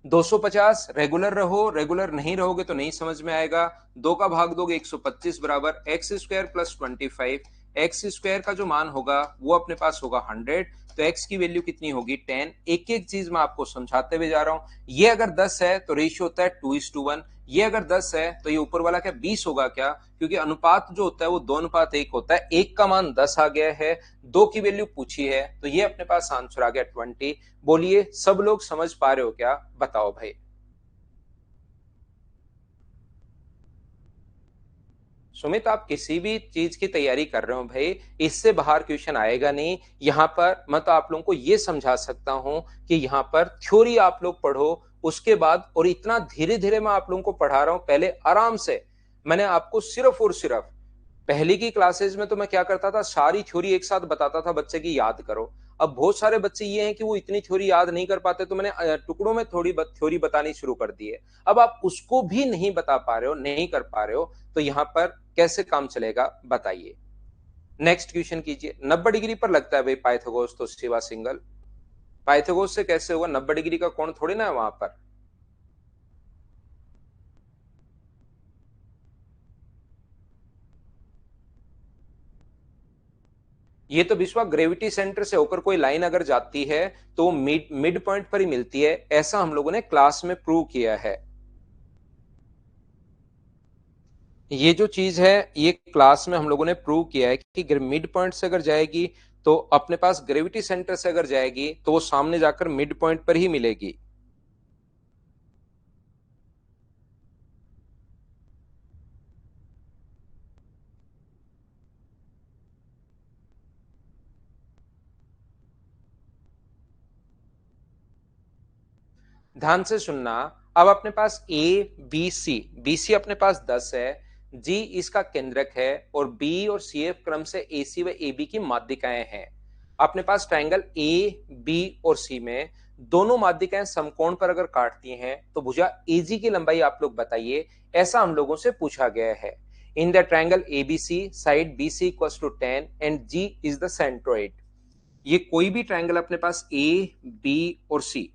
250 रेगुलर रहो, रेगुलर नहीं रहोगे तो नहीं समझ में आएगा। 2 का भाग दोगे 125 बराबर x square plus 25। X square का जो मान होगा वो अपने पास होगा 100, तो एक्स की वैल्यू कितनी होगी 10। एक एक चीज मैं आपको समझाते हुए जा रहा हूं। ये अगर 10 है तो रेशियो होता है 2:1। ये अगर 10 है तो ये ऊपर वाला क्या 20 होगा क्या, क्योंकि अनुपात जो होता है वो 2:1 होता है। एक का मान 10 आ गया है, 2 की वैल्यू पूछी है, तो ये अपने पास आंसर आ गया 20। बोलिए सब लोग समझ पा रहे हो क्या, बताओ भाई। सुमित, आप किसी भी चीज की तैयारी कर रहे हो भाई, इससे बाहर क्वेश्चन आएगा नहीं। यहां पर मैं तो आप लोगों को यह समझा सकता हूं कि यहां पर थ्योरी आप लोग पढ़ो, उसके बाद, और इतना धीरे धीरे मैं आप लोगों को पढ़ा रहा हूं, पहले आराम से। मैंने आपको सिर्फ और सिर्फ पहली की क्लासेस में तो मैं क्या करता था, सारी थ्योरी एक साथ बताता था बच्चे की याद करो। अब बहुत सारे बच्चे ये हैं कि वो इतनी थ्योरी याद नहीं कर पाते, तो मैंने टुकड़ों में थोड़ी थ्योरी बतानी शुरू कर दी है। अब आप उसको भी नहीं बता पा रहे हो, नहीं कर पा रहे हो, तो यहां पर कैसे काम चलेगा बताइए। नेक्स्ट क्वेश्चन कीजिए। 90 डिग्री पर लगता है भाई पाइथागोरस तो सिवा सिंगल। पाइथागोरस से कैसे होगा, 90 डिग्री का कोण थोड़ी ना है वहां पर। ये तो विश्वा ग्रेविटी सेंटर से होकर कोई लाइन अगर जाती है तो मिड मिड पॉइंट पर ही मिलती है, ऐसा हम लोगों ने क्लास में प्रूव किया है। ये जो चीज है ये क्लास में हम लोगों ने प्रूव किया है कि मिड पॉइंट से अगर जाएगी तो अपने पास ग्रेविटी सेंटर से अगर जाएगी तो वो सामने जाकर मिड पॉइंट पर ही मिलेगी। ध्यान से सुनना। अब अपने पास बी सी अपने पास 10 है, जी इसका केंद्रक है, और बी और सी एफ क्रम से ए सी व ए बी की माध्यिकाएं हैं। अपने पास ट्राइंगल ए बी और सी में दोनों माध्यिकाएं समकोण पर अगर काटती हैं तो भुजा एजी की लंबाई आप लोग बताइए, ऐसा हम लोगों से पूछा गया है। In the triangle ABC side B C equal to 10 and G is the centroid. ये कोई भी ट्राइंगल अपने पास ए बी और सी,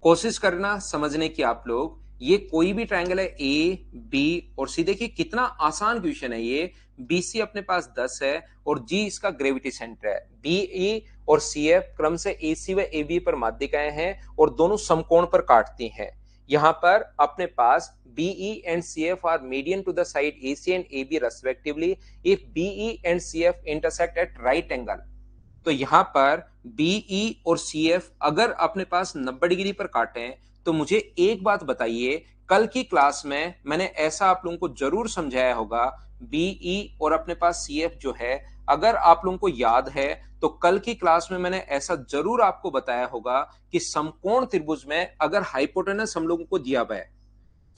कोशिश करना समझने की आप लोग, ये कोई भी ट्रायंगल है ए बी और सी, देखिए कितना आसान क्वेश्चन है ये। बी सी अपने पास 10 है और जी इसका ग्रेविटी सेंटर है। बी ई और सी एफ क्रम से ए सी व ए बी पर माध्यिकाएं हैं और दोनों समकोण पर काटती हैं। यहां पर अपने पास BE and C F are median to the side A C and A B respectively if BE and C F intersect at right angle. तो यहां पर बीई और सीएफ अगर अपने पास 90 डिग्री पर काटे तो मुझे एक बात बताइए, कल की क्लास में मैंने ऐसा आप लोगों को जरूर समझाया होगा, बीई और अपने पास सीएफ जो है, अगर आप लोगों को याद है तो कल की क्लास में मैंने ऐसा जरूर आपको बताया होगा कि समकोण त्रिभुज में अगर हाइपोटेनस हम लोगों को दिया हुआ है,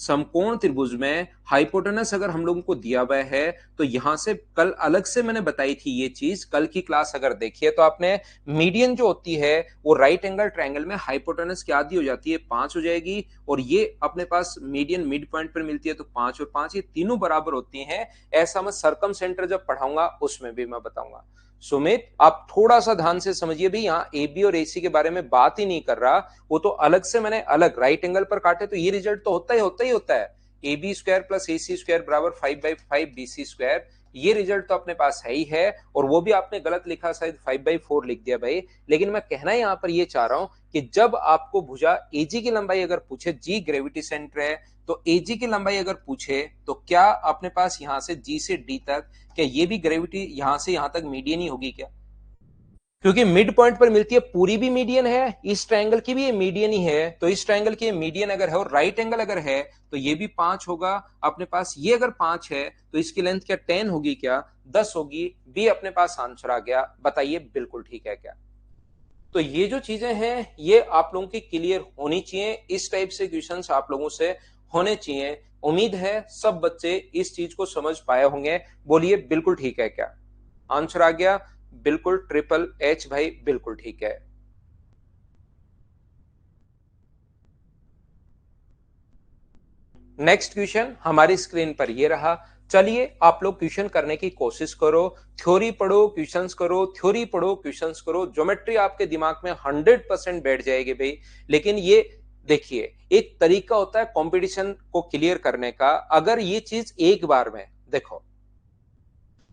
समकोण त्रिभुज में हाइपोटेनस अगर हम लोगों को दिया हुआ है, तो यहां से कल अलग से मैंने बताई थी ये चीज, कल की क्लास अगर देखिए तो आपने, मीडियन जो होती है वो राइट एंगल ट्रायंगल में हाइपोटेनस क्या आदि हो जाती है 5 हो जाएगी, और ये अपने पास मीडियन मिड पॉइंट पर मिलती है तो 5 और 5 ये तीनों बराबर होती हैं। ऐसा मैं सरकम सेंटर जब पढ़ाऊंगा उसमें भी मैं बताऊंगा। सुमित आप थोड़ा सा ध्यान से समझिए भी, यहाँ ए बी और एसी के बारे में बात ही नहीं कर रहा, वो तो अलग से मैंने अलग राइट एंगल पर काटे तो ये रिजल्ट तो होता है। A B square plus A C square बराबर 5/5 बी सी स्क्वायर, ये रिजल्ट तो अपने पास है ही है, और वो भी आपने गलत लिखा, शायद 5/4 लिख दिया भाई। लेकिन मैं कहना यहां पर ये चाह रहा हूं कि जब आपको भुजा एजी की लंबाई अगर पूछे, जी ग्रेविटी सेंटर है, तो एजी की लंबाई अगर पूछे तो क्या अपने पास यहां से जी से डी तक, क्या ये भी ग्रेविटी यहां से यहां तक मीडियन ही होगी क्या, क्योंकि मिड पॉइंट पर मिलती है, पूरी भी मीडियन है, इस ट्रायंगल की भी ये मीडियन ही है, तो इस ट्रायंगल की मीडियन अगर है और राइट एंगल अगर है तो ये भी 5 होगा अपने पास। ये अगर 5 है तो इसकी लेंथ क्या 10 होगी क्या 10 होगी, भी अपने पास आंसर आ गया। बताइए बिल्कुल ठीक है क्या। तो ये जो चीजें हैं ये आप लोगों की क्लियर होनी चाहिए, इस टाइप से क्वेश्चंस आप लोगों से होने चाहिए उम्मीद है सब बच्चे इस चीज को समझ पाए होंगे। बोलिए बिल्कुल ठीक है क्या? आंसर आ गया बिल्कुल, ट्रिपल एच भाई बिल्कुल ठीक है। नेक्स्ट क्वेश्चन हमारी स्क्रीन पर ये रहा। चलिए आप लोग क्वेश्चन करने की कोशिश करो, थ्योरी पढ़ो क्वेश्चंस करो, थ्योरी पढ़ो क्वेश्चंस करो, ज्योमेट्री आपके दिमाग में 100% बैठ जाएगी भाई। लेकिन ये देखिए, एक तरीका होता है कंपटीशन को क्लियर करने का। अगर ये चीज एक बार में देखो,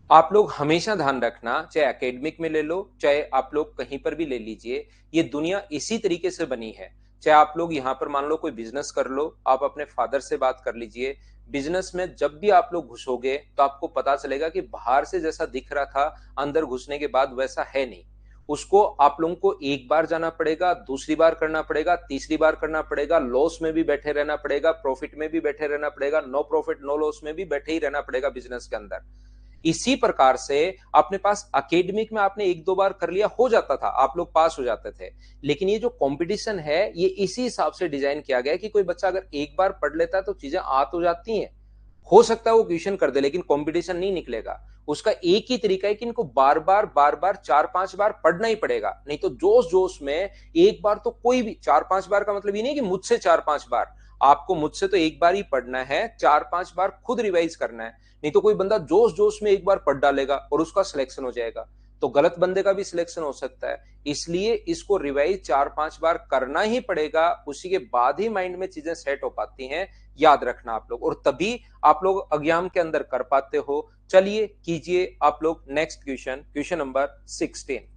आप लोग हमेशा ध्यान रखना, चाहे एकेडमिक में ले लो, चाहे आप लोग कहीं पर भी ले लीजिए, ये दुनिया इसी तरीके से बनी है। चाहे आप लोग यहाँ पर मान लो कोई बिजनेस कर लो, आप अपने फादर से बात कर लीजिए। बिजनेस में जब भी आप लोग घुसोगे तो आपको पता चलेगा कि बाहर से जैसा दिख रहा था, अंदर घुसने के बाद वैसा है नहीं। उसको आप लोगों को एक बार जाना पड़ेगा, दूसरी बार करना पड़ेगा, तीसरी बार करना पड़ेगा, लॉस में भी बैठे रहना पड़ेगा, प्रॉफिट में भी बैठे रहना पड़ेगा, नो प्रॉफिट नो लॉस में भी बैठे ही रहना पड़ेगा बिजनेस के अंदर। इसी प्रकार से अपने पास एकेडमिक में आपने एक दो बार कर लिया, हो जाता था, आप लोग पास हो जाते थे। लेकिन ये जो कंपटीशन है, ये इसी हिसाब से डिजाइन किया गया है कि कोई बच्चा अगर एक बार पढ़ लेता है तो चीजें आ तो जाती हैं। हो सकता है वो क्वेश्चन कर दे, लेकिन कंपटीशन नहीं निकलेगा। उसका एक ही तरीका है कि इनको बार बार 4-5 बार पढ़ना ही पड़ेगा। नहीं तो जोश जोश में एक बार तो कोई भी, 4-5 बार का मतलब ये नहीं कि मुझसे 4-5 बार, आपको मुझसे तो एक बार ही पढ़ना है, 4-5 बार खुद रिवाइज करना है। नहीं तो कोई बंदा जोश जोश में एक बार पढ़ डालेगा और उसका सिलेक्शन हो जाएगा, तो गलत बंदे का भी सिलेक्शन हो सकता है। इसलिए इसको रिवाइज 4-5 बार करना ही पड़ेगा, उसी के बाद ही माइंड में चीजें सेट हो पाती हैं। याद रखना आप लोग, और तभी आप लोग एग्जाम के अंदर कर पाते हो। चलिए कीजिए आप लोग नेक्स्ट क्वेश्चन, क्वेश्चन नंबर 16।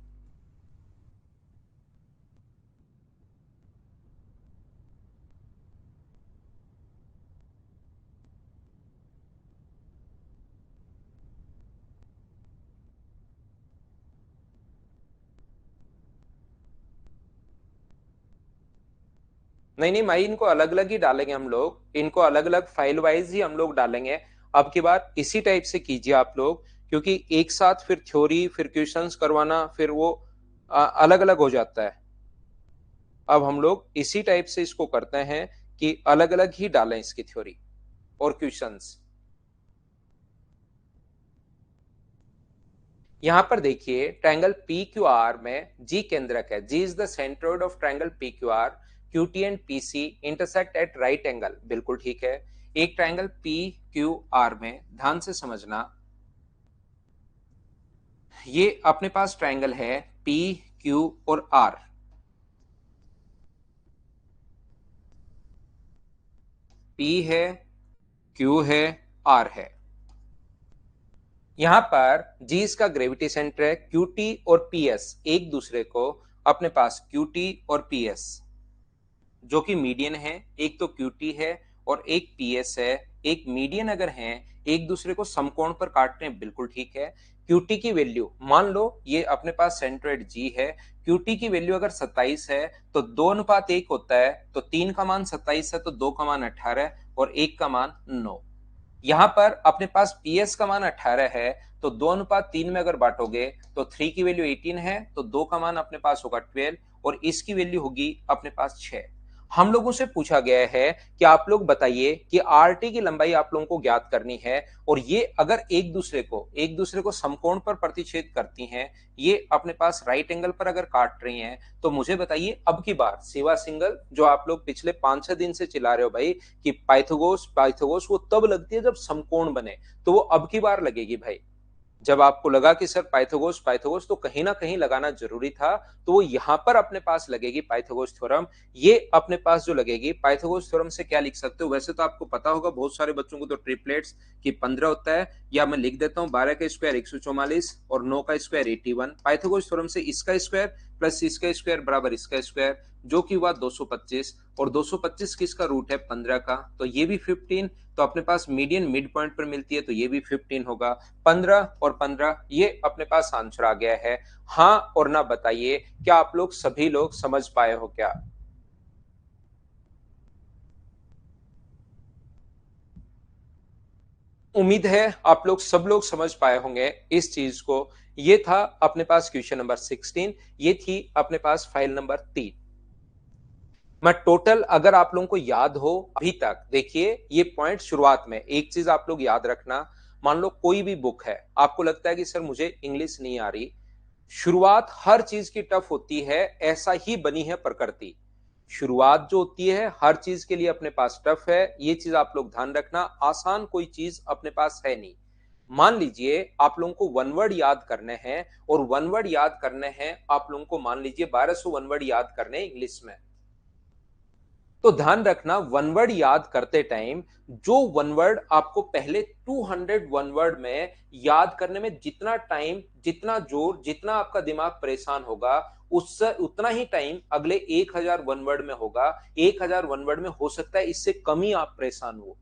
नहीं नहीं भाई, इनको अलग अलग ही डालेंगे हम लोग, इनको अलग अलग फाइल वाइज ही हम लोग डालेंगे। अब की बार इसी टाइप से कीजिए आप लोग, क्योंकि एक साथ फिर थ्योरी फिर क्वेश्चंस करवाना फिर वो अलग अलग हो जाता है। अब हम लोग इसी टाइप से इसको करते हैं कि अलग अलग ही डालें इसकी थ्योरी और क्वेश्चंस। यहां पर देखिए, ट्रायंगल पी क्यू आर में जी केंद्रक है, G is the centroid of triangle P Q R, Q T and P C intersect at right angle, बिल्कुल ठीक है। एक ट्रायंगल पी क्यू आर में ध्यान से समझना, ये अपने पास ट्रायंगल है पी क्यू और आर। पी है, क्यू है, आर है। यहां पर जी इसका ग्रेविटी सेंटर है, क्यूटी और पीएस एक दूसरे को, अपने पास क्यूटी और पीएस जो कि मीडियन है, एक तो क्यूटी है और एक पीएस है, एक मीडियन अगर है, एक दूसरे को समकोण पर काट रहे हैं, बिल्कुल ठीक है। क्यूटी की वैल्यू मान लो ये अपने पास सेंट्रोइड जी है, क्यूटी की वैल्यू अगर 27 है तो 2:1 होता है, तो 3 का मान 27 है तो 2 का मान 18 और 1 का मान 9। यहां पर अपने पास पीएस का मान 18 है, तो 2:3 में अगर बांटोगे तो 3 की वैल्यू 18 है, तो 2 का मान अपने पास होगा 12 और इसकी वैल्यू होगी अपने पास 6। हम लोगों से पूछा गया है कि आप लोग बताइए कि आरटी की लंबाई आप लोगों को ज्ञात करनी है, और ये अगर एक दूसरे को समकोण पर प्रतिच्छेद करती हैं, ये अपने पास राइट एंगल पर अगर काट रही हैं, तो मुझे बताइए अब की बार सिवा सिंगल जो आप लोग पिछले 5-6 दिन से चिल्ला रहे हो भाई कि पाइथागोरस पाइथागोरस, वो तब लगती है जब समकोण बने, तो वो अब की बार लगेगी भाई। जब आपको लगा कि सर पाइथागोरस पाइथागोरस तो कहीं ना कहीं लगाना जरूरी था, तो वो यहां पर अपने पास लगेगी पाइथागोरस थ्योरम। ये अपने पास जो लगेगी पाइथागोरस थ्योरम से क्या लिख सकते हो, वैसे तो आपको पता होगा, बहुत सारे बच्चों को तो ट्रिपलेट्स की 15 होता है, या मैं लिख देता हूँ 12 का स्क्वायर 144 और 9 का स्क्वायर 81। पाइथागोरस थ्योरम से इसका स्क्वायर प्लस इसका स्क्वायर बराबर इसका स्क्वायर, जो कि हुआ 225, और 225 किसका रूट है 15 का, तो ये भी 15। तो अपने पास मीडियन मिड पॉइंट पर मिलती है, तो ये भी 15 होगा। 15 और 15 ये अपने पास आंसर आ गया है। हाँ और ना बताइए, क्या आप लोग सभी लोग समझ पाए हो क्या? उम्मीद है आप लोग सब लोग समझ पाए होंगे इस चीज को। ये था अपने पास क्वेश्चन नंबर 16, ये थी अपने पास फाइल नंबर 3। मैं टोटल अगर आप लोगों को याद हो अभी तक, देखिए ये पॉइंट शुरुआत में एक चीज आप लोग याद रखना। मान लो कोई भी बुक है, आपको लगता है कि सर मुझे इंग्लिश नहीं आ रही, शुरुआत हर चीज की टफ होती है, ऐसा ही बनी है प्रकृति। शुरुआत जो होती है हर चीज के लिए अपने पास टफ है, ये चीज आप लोग ध्यान रखना। आसान कोई चीज अपने पास है नहीं। मान लीजिए आप लोगों को वन वर्ड याद करने हैं, और वन वर्ड याद करने हैं आप लोगों को, मान लीजिए 1200 वन वर्ड याद करने इंग्लिश में। तो ध्यान रखना वन वर्ड याद करते टाइम जो वन वर्ड आपको पहले 200 वन वर्ड में याद करने में जितना टाइम, जितना जोर, जितना आपका दिमाग परेशान होगा, उससे उतना ही टाइम अगले 1000 वन वर्ड में होगा। 1000 वन वर्ड में हो सकता है इससे कम ही आप परेशान हो।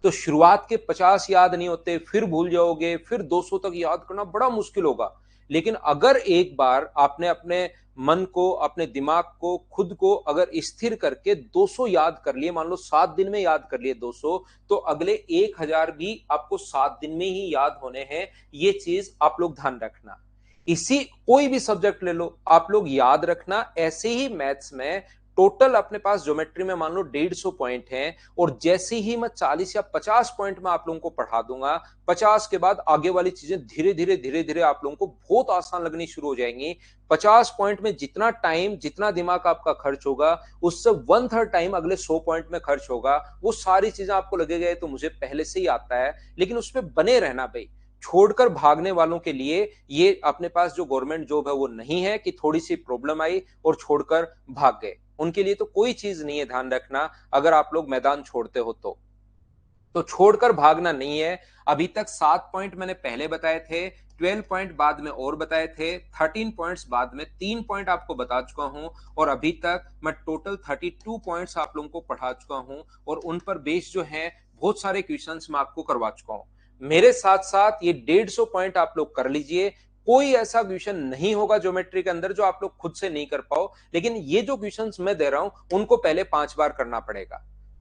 तो शुरुआत के 50 याद नहीं होते, फिर भूल जाओगे, फिर 200 तक याद करना बड़ा मुश्किल होगा। लेकिन अगर एक बार आपने अपने मन को, अपने दिमाग को, खुद को अगर स्थिर करके 200 याद कर लिए, मान लो 7 दिन में याद कर लिए 200, तो अगले 1000 भी आपको 7 दिन में ही याद होने हैं। ये चीज आप लोग ध्यान रखना। इसी कोई भी सब्जेक्ट ले लो, आप लोग याद रखना। ऐसे ही मैथ्स में टोटल अपने पास ज्योमेट्री में मान लो 150 पॉइंट हैं, और जैसे ही मैं 40 या 50 पॉइंट में आप लोगों को पढ़ा दूंगा, 50 के बाद आगे वाली चीजें धीरे धीरे धीरे धीरे आप लोगों को बहुत आसान लगनी शुरू हो जाएंगी। 50 पॉइंट में जितना टाइम, जितना दिमाग आपका खर्च होगा, उससे 1/3 टाइम अगले 100 पॉइंट में खर्च होगा। वो सारी चीजें आपको लगेगा तो मुझे पहले से ही आता है, लेकिन उसमें बने रहना भाई। छोड़कर भागने वालों के लिए ये अपने पास जो गवर्नमेंट जॉब है वो नहीं है कि थोड़ी सी प्रॉब्लम आई और छोड़कर भाग गए। उनके लिए तो कोई चीज नहीं है, ध्यान रखना। अगर आप लोग मैदान छोड़ते हो तो छोड़कर भागना नहीं है। अभी तक 7 पॉइंट मैंने पहले बताए थे, 12 पॉइंट बाद में और बताए थे, 13 पॉइंट्स बाद में, 3 पॉइंट आपको बता चुका हूं, और अभी तक मैं टोटल 32 पॉइंट्स आप लोगों को पढ़ा चुका हूं, और उन पर बेस जो है बहुत सारे क्वेश्चंस मैं आपको करवा चुका हूं। मेरे साथ साथ ये 150 पॉइंट आप लोग कर लीजिए। कोई ऐसा क्वेश्चन नहीं होगा ज्योमेट्री के अंदर जो आप लोग खुद से नहीं कर पाओ, लेकिन ये जो क्वेश्चंस मैं दे रहा हूं उनको पहले 5 बार करना पड़ेगा।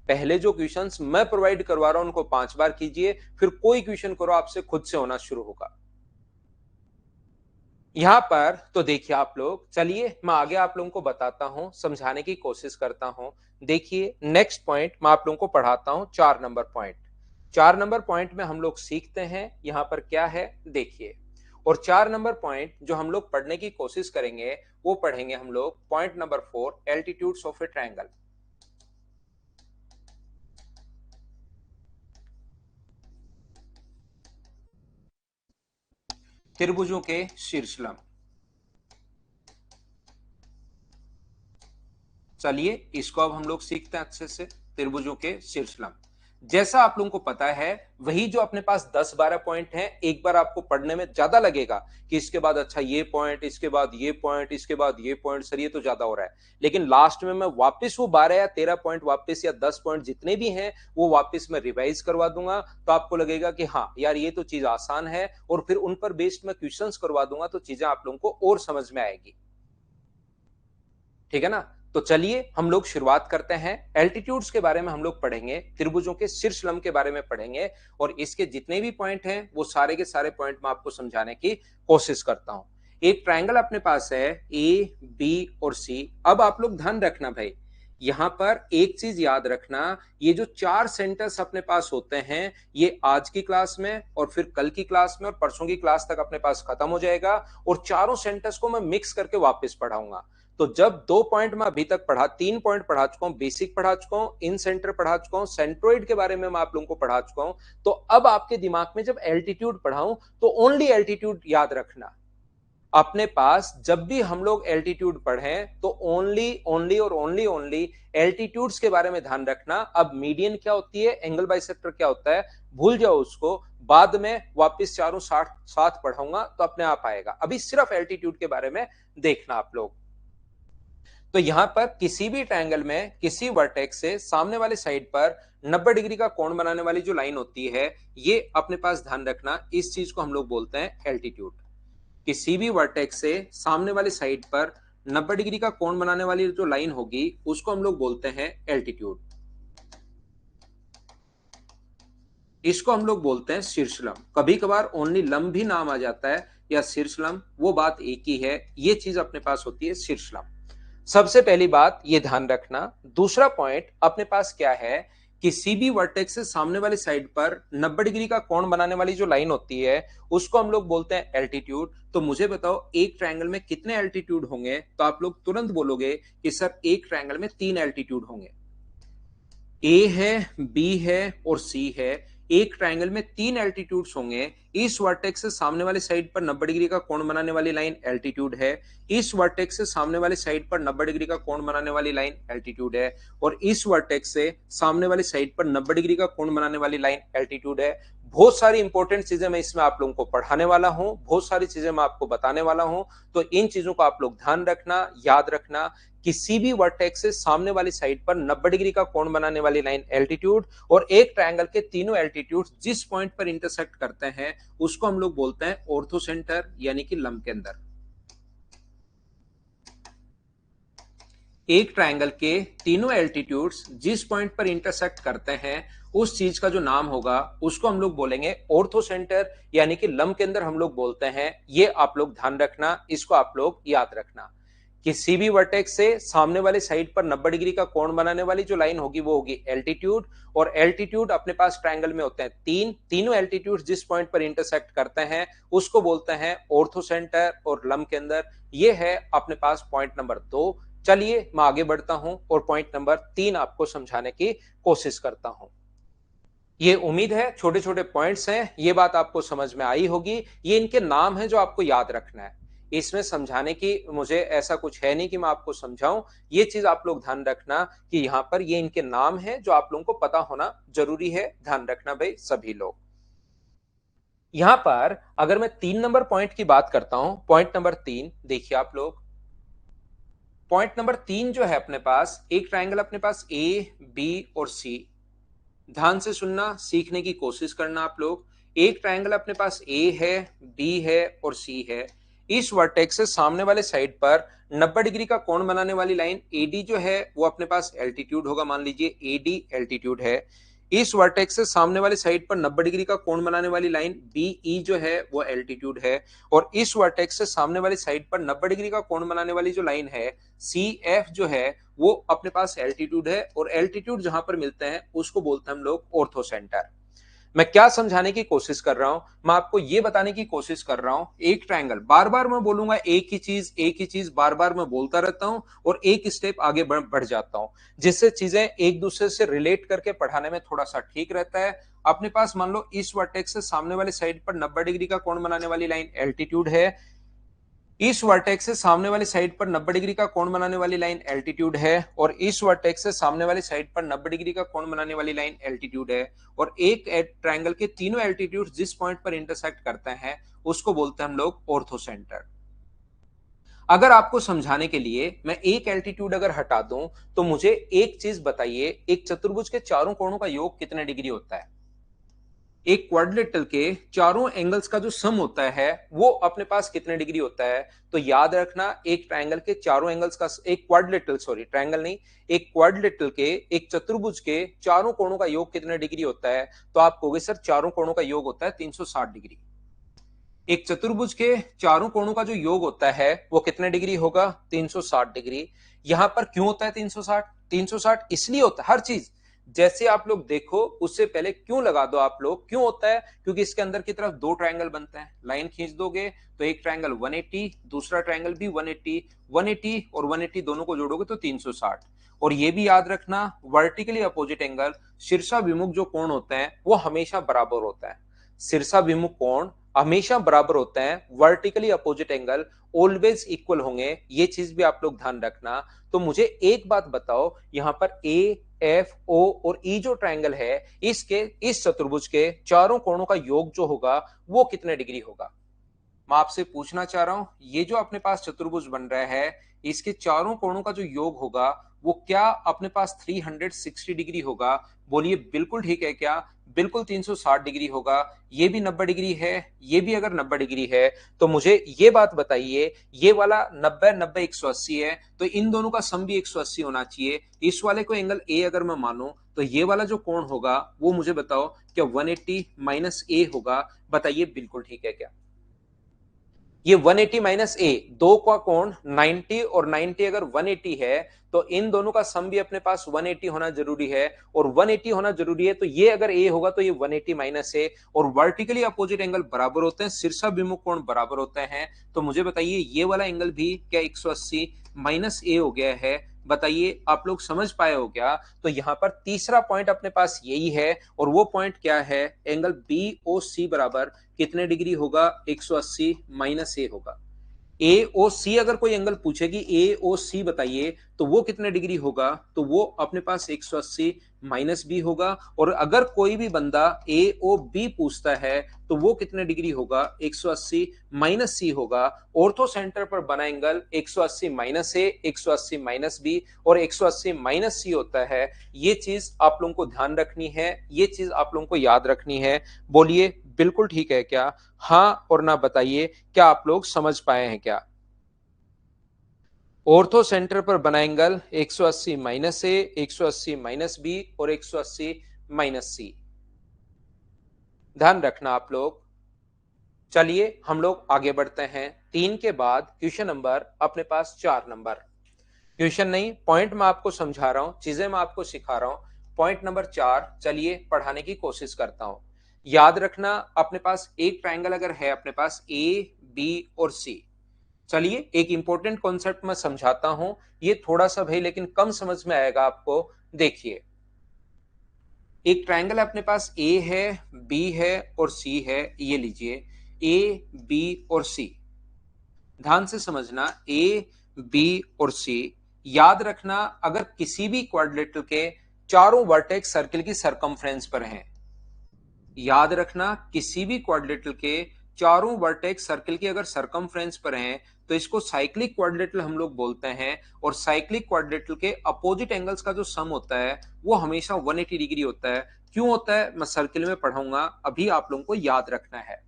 पहले जो क्वेश्चंस मैं प्रोवाइड करवा रहा हूं उनको 5 बार कीजिए, फिर कोई क्वेश्चन करो आपसे खुद से होना शुरू होगा। यहां पर तो देखिए आप लोग, चलिए मैं आगे आप लोगों को बताता हूं, समझाने की कोशिश करता हूं। देखिए नेक्स्ट पॉइंट मैं आप लोगों को पढ़ाता हूं, 4 नंबर पॉइंट। 4 नंबर पॉइंट में हम लोग सीखते हैं यहां पर क्या है, देखिए। और 4 नंबर पॉइंट जो हम लोग पढ़ने की कोशिश करेंगे वो पढ़ेंगे हम लोग point number 4, altitudes of a triangle. त्रिभुजों के शीर्षलंब। चलिए इसको अब हम लोग सीखते हैं अच्छे से। त्रिभुजों के शीर्षलंब जैसा आप लोगों को पता है, वही जो अपने पास 10-12 पॉइंट हैं, एक बार आपको पढ़ने में ज्यादा लगेगा कि इसके बाद अच्छा ये पॉइंट, इसके बाद ये पॉइंट, इसके बाद ये पॉइंट, सर ये तो ज्यादा हो रहा है। लेकिन लास्ट में मैं वापस वो 12 या 13 पॉइंट वापस, या 10 पॉइंट जितने भी हैं वो वापस मैं रिवाइज करवा दूंगा, तो आपको लगेगा कि हाँ यार ये तो चीज आसान है, और फिर उन पर बेस्ड मैं क्वेश्चंस करवा दूंगा, तो चीजें आप लोगों को और समझ में आएगी। ठीक है ना। तो चलिए हम लोग शुरुआत करते हैं। एल्टीट्यूड्स के बारे में हम लोग पढ़ेंगे, त्रिभुजों के शीर्षलंब के बारे में पढ़ेंगे, और इसके जितने भी पॉइंट हैं वो सारे के सारे पॉइंट मैं आपको समझाने की कोशिश करता हूं। एक ट्रायंगल अपने पास है ए, बी और सी। अब आप लोग ध्यान रखना भाई, यहां पर एक चीज याद रखना, ये जो 4 सेंटर्स अपने पास होते हैं, ये आज की क्लास में और फिर कल की क्लास में और परसों की क्लास तक अपने पास खत्म हो जाएगा, और चारों सेंटर्स को मैं मिक्स करके वापस पढ़ाऊंगा। तो जब 2 पॉइंट मैं अभी तक पढ़ा, 3 पॉइंट पढ़ा चुका हूं, बेसिक पढ़ा चुका हूं, इन सेंटर पढ़ा चुका हूं, सेंट्रोइड के बारे में मैं आप लोगों को पढ़ा चुका हूं, तो अब आपके दिमाग में जब एल्टीट्यूड पढ़ाऊं तो ओनली एल्टीट्यूड याद रखना। अपने पास जब भी हम लोग एल्टीट्यूड पढ़ें तो ओनली ओनली और ओनली ओनली एल्टीट्यूड्स के बारे में ध्यान रखना। अब मीडियन क्या होती है, एंगल बाइसेक्टर क्या होता है, भूल जाओ उसको, बाद में वापस चारों साथ पढ़ाऊंगा तो अपने आप आएगा। अभी सिर्फ एल्टीट्यूड के बारे में देखना आप लोग। तो यहां पर किसी भी ट्रायंगल में किसी वर्टेक्स से सामने वाले साइड पर 90 डिग्री का कोण बनाने वाली जो लाइन होती है, ये अपने पास ध्यान रखना, इस चीज को हम लोग बोलते हैं एल्टीट्यूड। किसी भी वर्टेक्स से सामने वाली साइड पर 90 डिग्री का कोण बनाने वाली जो लाइन होगी उसको हम लोग बोलते हैं एल्टीट्यूड। इसको हम लोग बोलते हैं शीर्षलंब। कभी कभार ओनली लंब भी नाम आ जाता है या शीर्षलंब, वो बात एक ही है। ये चीज अपने पास होती है शीर्षलंब। सबसे पहली बात ये ध्यान रखना। दूसरा पॉइंट अपने पास क्या है कि सीबी वर्टेक्स से सामने वाली साइड पर 90 डिग्री का कोण बनाने वाली जो लाइन होती है उसको हम लोग बोलते हैं एल्टीट्यूड। तो मुझे बताओ एक ट्रायंगल में कितने एल्टीट्यूड होंगे? तो आप लोग तुरंत बोलोगे कि सर एक ट्रायंगल में 3 एल्टीट्यूड होंगे। ए है, बी है और सी है। एक ट्रायंगल में 3 एल्टीट्यूड्स होंगे। इस वर्टेक्स से सामने वाली साइड पर 90 डिग्री का कोण बनाने वाली लाइन एल्टीट्यूड है। इस वर्टेक्स से सामने वाली साइड पर 90 डिग्री का कोण बनाने वाली लाइन एल्टीट्यूड है। और इस वर्टेक्स से सामने वाली साइड पर 90 डिग्री का कोण बनाने वाली लाइन एल्टीट्यूड है। बहुत सारी इंपॉर्टेंट चीजें मैं इसमें आप लोगों को पढ़ाने वाला हूं, बहुत सारी चीजें मैं आपको बताने वाला हूं। तो इन चीजों को आप लोग ध्यान रखना, याद रखना। किसी भी वर्टेक्स से सामने वाली साइड पर 90 डिग्री का कोण बनाने वाली लाइन एल्टीट्यूड और एक ट्रायंगल के तीनों एल्टीट्यूड जिस पॉइंट पर इंटरसेक्ट करते हैं उसको हम लोग बोलते हैं ऑर्थोसेंटर यानी कि लंब के अंदर। एक ट्रायंगल के तीनों एल्टीट्यूड्स जिस पॉइंट पर इंटरसेक्ट करते हैं उस चीज का जो नाम होगा उसको हम लोग बोलेंगे ऑर्थोसेंटर यानी कि लंब के अंदर हम लोग बोलते हैं। ये आप लोग ध्यान रखना, इसको आप लोग याद रखना। किसी भी वर्टेक्स से सामने वाले साइड पर 90 डिग्री का कोण बनाने वाली जो लाइन होगी वो होगी एल्टीट्यूड। और एल्टीट्यूड अपने पास ट्रायंगल में होते हैं तीनों एल्टीट्यूड जिस पॉइंट पर इंटरसेक्ट करते हैं उसको बोलते हैं ऑर्थोसेंटर और लंब के अंदर। ये है अपने पास पॉइंट नंबर 2। चलिए मैं आगे बढ़ता हूं और पॉइंट नंबर 3 आपको समझाने की कोशिश करता हूं। ये उम्मीद है छोटे छोटे पॉइंट्स हैं, ये बात आपको समझ में आई होगी। ये इनके नाम है जो आपको याद रखना है। इसमें समझाने की मुझे ऐसा कुछ है नहीं कि मैं आपको समझाऊं। ये चीज आप लोग ध्यान रखना कि यहां पर ये इनके नाम है जो आप लोगों को पता होना जरूरी है। ध्यान रखना भाई सभी लोग। यहां पर अगर मैं 3 नंबर पॉइंट की बात करता हूं, पॉइंट नंबर 3 देखिए आप लोग। पॉइंट नंबर 3 जो है अपने पास, एक ट्राइंगल अपने पास ए, बी और सी। ध्यान से सुनना, सीखने की कोशिश करना आप लोग। एक ट्रायंगल अपने पास ए है, बी है और सी है। इस वर्टेक्स से सामने वाले साइड पर 90 डिग्री का कोण बनाने वाली लाइन एडी जो है वो अपने पास एल्टीट्यूड होगा। मान लीजिए एडी एल्टीट्यूड है। इस वर्टेक्स से सामने वाली साइड पर 90 डिग्री का कोण बनाने वाली लाइन बीई जो है वो एल्टीट्यूड है। और इस वर्टेक्स से सामने वाली साइड पर 90 डिग्री का कोण बनाने वाली जो लाइन है सी एफ जो है वो अपने पास एल्टीट्यूड है। और एल्टीट्यूड जहां पर मिलते हैं उसको बोलते हैं हम लोग ऑर्थोसेंटर। मैं क्या समझाने की कोशिश कर रहा हूं? मैं आपको यह बताने की कोशिश कर रहा हूं एक ट्रायंगल, बार बार मैं बोलूंगा एक ही चीज बार बार मैं बोलता रहता हूं और एक स्टेप आगे बढ़ जाता हूं, जिससे चीजें एक दूसरे से रिलेट करके पढ़ाने में थोड़ा सा ठीक रहता है। अपने पास मान लो इस वर्टेक्स से सामने वाले साइड पर 90 डिग्री का कोण बनाने वाली लाइन एल्टीट्यूड है। इस वर्टेक्स से सामने वाली साइड पर 90 डिग्री का कोण बनाने वाली लाइन एल्टीट्यूड है। और इस वर्टेक्स से सामने वाली साइड पर 90 डिग्री का कोण बनाने वाली लाइन एल्टीट्यूड है। और एक ट्रायंगल के तीनों एल्टीट्यूड जिस पॉइंट पर इंटरसेक्ट करते हैं उसको बोलते हैं हम लोग ऑर्थोसेंटर। अगर आपको समझाने के लिए मैं एक एल्टीट्यूड अगर हटा दूं तो मुझे एक चीज बताइए, एक चतुर्भुज के चारों कोणों का योग कितने डिग्री होता है? एक क्वाड्रिलेटरल के चारों एंगल्स का जो सम होता है वो अपने पास कितने डिग्री होता है? तो याद रखना, एक ट्रायंगल के चारों एंगल्स का, एक क्वाड्रिलेटरल, सॉरी ट्रायंगल नहीं, एक क्वाड्रिलेटरल के, एक चतुर्भुज के चारों कोणों का योग कितने डिग्री होता है? तो आप कहोगे सर चारों कोणों का योग होता है 360 डिग्री। एक चतुर्भुज के चारों कोणों का जो योग होता है वो कितने डिग्री होगा? 360 डिग्री। यहां पर क्यों होता है 360? 360 इसलिए होता है, हर चीज जैसे आप लोग देखो उससे पहले क्यों लगा दो आप लोग। क्यों होता है? क्योंकि इसके अंदर की तरफ दो ट्रायंगल बनते हैं। लाइन खींच दोगे तो एक ट्रायंगल 180, दूसरा ट्रायंगल भी 180। 180 और 180 दोनों को जोड़ोगे तो 360। और ये भी याद रखना, वर्टिकली अपोजिट एंगल शीर्षाभिमुख जो कोण होते हैं वो हमेशा बराबर होता है। शीर्षाभिमुख कोण हमेशा बराबर होते हैं। Vertically opposite angle always equal होंगे, ये चीज भी आप लोग ध्यान रखना। तो मुझे एक बात बताओ, यहां पर ए, एफ, ओ और ई जो ट्रायंगल है इसके, इस चतुर्भुज के चारों कोणों का योग जो होगा वो कितने डिग्री होगा? मैं आपसे पूछना चाह रहा हूं, ये जो अपने पास चतुर्भुज बन रहा है इसके चारों कोणों का जो योग होगा वो क्या अपने पास 360 डिग्री होगा? बोलिए बिल्कुल ठीक है क्या? बिल्कुल 360 डिग्री होगा। ये भी 90 डिग्री है, ये भी अगर 90 डिग्री है तो मुझे ये बात बताइए, ये वाला 90 90 180 है तो इन दोनों का सम भी 180 होना चाहिए। इस वाले को एंगल ए अगर मैं मानूं तो ये वाला जो कोण होगा वो मुझे बताओ क्या 180 माइनस ए होगा? बताइए बिल्कुल ठीक है क्या? ये 180 माइनस ए, दो का कोण 90 और 90 अगर 180 है तो इन दोनों का सम भी अपने पास 180 होना जरूरी है, और 180 होना जरूरी है तो ये अगर ए होगा तो ये 180 माइनस ए, और वर्टिकली अपोजिट एंगल बराबर होते हैं, शीर्षाभिमुख कोण बराबर होते हैं। तो मुझे बताइए ये वाला एंगल भी क्या 180 माइनस ए हो गया है? बताइए आप लोग समझ पाए हो क्या? तो यहां पर तीसरा पॉइंट अपने पास यही है, और वो पॉइंट क्या है? एंगल बी ओ सी बराबर कितने डिग्री होगा? 180 माइनस ए होगा। ए ओ सी अगर कोई एंगल पूछेगी ए ओ सी बताइए तो वो कितने डिग्री होगा? तो वो अपने पास 180 माइनस बी होगा। और अगर कोई भी बंदा ए ओ बी पूछता है तो वो कितने डिग्री होगा? 180 माइनस सी होगा। ऑर्थो सेंटर पर बना एंगल 180 माइनस ए, 180 माइनस बी और 180 माइनस सी होता है। ये चीज आप लोगों को ध्यान रखनी है, ये चीज आप लोगों को याद रखनी है। बोलिए बिल्कुल ठीक है क्या? हाँ और ना बताइए, क्या आप लोग समझ पाए हैं क्या? ऑर्थो सेंटर पर बना एंगल 180 माइनस ए, 180 माइनस बी और 180 माइनस सी। ध्यान रखना आप लोग। चलिए हम लोग आगे बढ़ते हैं। 3 के बाद क्वेश्चन नंबर अपने पास 4 नंबर। क्वेश्चन नहीं, पॉइंट मैं आपको समझा रहा हूं, चीजें मैं आपको सिखा रहा हूं। पॉइंट नंबर 4 चलिए पढ़ाने की कोशिश करता हूं। याद रखना अपने पास एक ट्रायंगल अगर है अपने पास ए बी और सी। चलिए एक इंपॉर्टेंट कॉन्सेप्ट मैं समझाता हूं, ये थोड़ा सा भाई लेकिन कम समझ में आएगा आपको। देखिए एक ट्रायंगल अपने पास ए है, बी है और सी है। ये लीजिए ए बी और सी, ध्यान से समझना ए बी और सी। याद रखना अगर किसी भी क्वाड्रिलेटरल के चारों वर्टेक्स सर्किल की सरकमफ्रेंस पर हैं, याद रखना किसी भी क्वाड्रिलेटरल के चारों वर्टेक्स सर्किल की अगर सरकमफ्रेंस पर हैं तो इसको साइक्लिक क्वाड्रिलेटरल हम लोग बोलते हैं। और साइक्लिक क्वाड्रिलेटरल के अपोजिट एंगल्स का जो सम होता है वो हमेशा 180 डिग्री होता है। क्यों होता है मैं सर्किल में पढ़ाऊंगा, अभी आप लोगों को याद रखना है।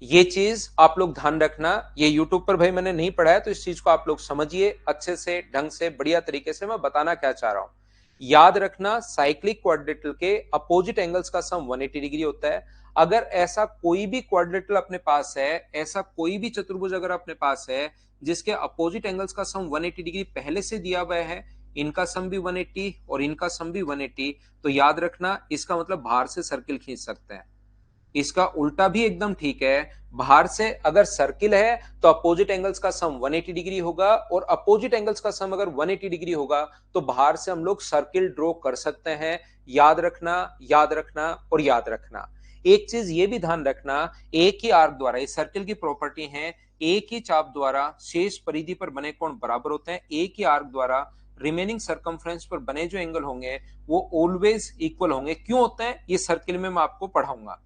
ये चीज आप लोग ध्यान रखना, ये यूट्यूब पर भाई मैंने नहीं पढ़ा है तो इस चीज को आप लोग समझिए अच्छे से, ढंग से, बढ़िया तरीके से मैं बताना क्या चाह रहा हूं। याद रखना साइक्लिक क्वाड्रिलेटरल के अपोजिट एंगल्स का सम 180 डिग्री होता है। अगर ऐसा कोई भी क्वाड्रिलेटरल अपने पास है, ऐसा कोई भी चतुर्भुज अगर अपने पास है जिसके अपोजिट एंगल्स का सम 180 डिग्री पहले से दिया हुआ है, इनका सम भी 180 और इनका सम भी 180, तो याद रखना इसका मतलब बाहर से सर्किल खींच सकते हैं। इसका उल्टा भी एकदम ठीक है, बाहर से अगर सर्किल है तो अपोजिट एंगल्स का सम 180 डिग्री होगा, और अपोजिट एंगल्स का सम अगर 180 डिग्री होगा तो बाहर से हम लोग सर्किल ड्रॉ कर सकते हैं। याद रखना, याद रखना और याद रखना। एक चीज ये भी ध्यान रखना, एक ही आर्क द्वारा, इस सर्किल की प्रॉपर्टी है एक ही चाप द्वारा शेष परिधि पर बने कोण बराबर होते हैं। एक ही आर्क द्वारा रिमेनिंग सर्कमफ्रेंस पर बने जो एंगल होंगे वो ऑलवेज इक्वल होंगे। क्यों होते हैं ये सर्किल में मैं आपको पढ़ाऊंगा।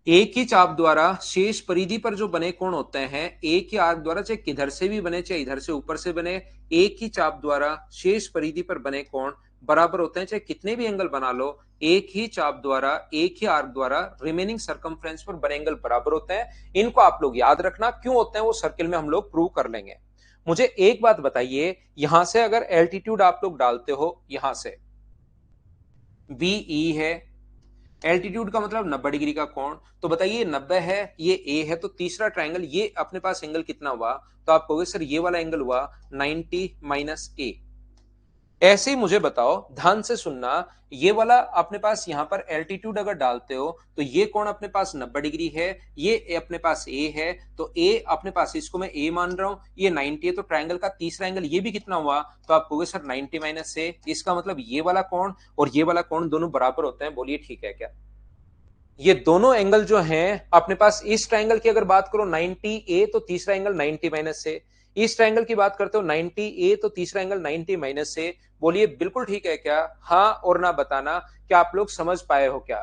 एक ही चाप द्वारा शेष परिधि पर जो बने कोण होते हैं, एक ही आर्क द्वारा, चाहे किधर से भी बने चाहे इधर से ऊपर से बने, एक ही चाप द्वारा शेष परिधि पर बने कोण बराबर होते हैं, चाहे कितने भी एंगल बना लो। एक ही चाप द्वारा एक ही आर्क द्वारा रिमेनिंग सर्कमफ्रेंस पर बने एंगल बराबर होते हैं। इनको आप लोग याद रखना, क्यों होते हैं वो सर्किल में हम लोग प्रूव कर लेंगे। मुझे एक बात बताइए, यहां से अगर एल्टीट्यूड आप लोग डालते हो, यहां से बीई है, एल्टीट्यूड का मतलब 90 डिग्री का कोण, तो बताइए 90 है, ये ए है, तो तीसरा ट्रायंगल ये अपने पास एंगल कितना हुआ? तो आप कहोगे सर ये वाला एंगल हुआ 90 माइनस ए। ऐसे ही मुझे बताओ, ध्यान से सुनना, ये वाला अपने पास यहां पर एल्टीट्यूड अगर डालते हो तो ये कोण अपने पास 90 डिग्री है, ये अपने पास ए है, तो ए अपने पास, इसको मैं ए मान रहा हूं, ये 90 है, तो ट्रायंगल का तीसरा एंगल ये भी कितना हुआ? तो आप कहोगे सर 90 माइनस ए, इसका मतलब ये वाला कोण और ये वाला कोण दोनों बराबर होते हैं। बोलिए ठीक है क्या? ये दोनों एंगल जो हैं अपने पास, इस ट्रायंगल की अगर बात करो 90 ए तो तीसरा एंगल 90 माइनस ए, इस ट्रायंगल की बात करते हो 90 ए तो तीसरा एंगल 90 माइनस ए। बोलिए बिल्कुल ठीक है क्या? हाँ और ना बताना, क्या आप लोग समझ पाए हो क्या?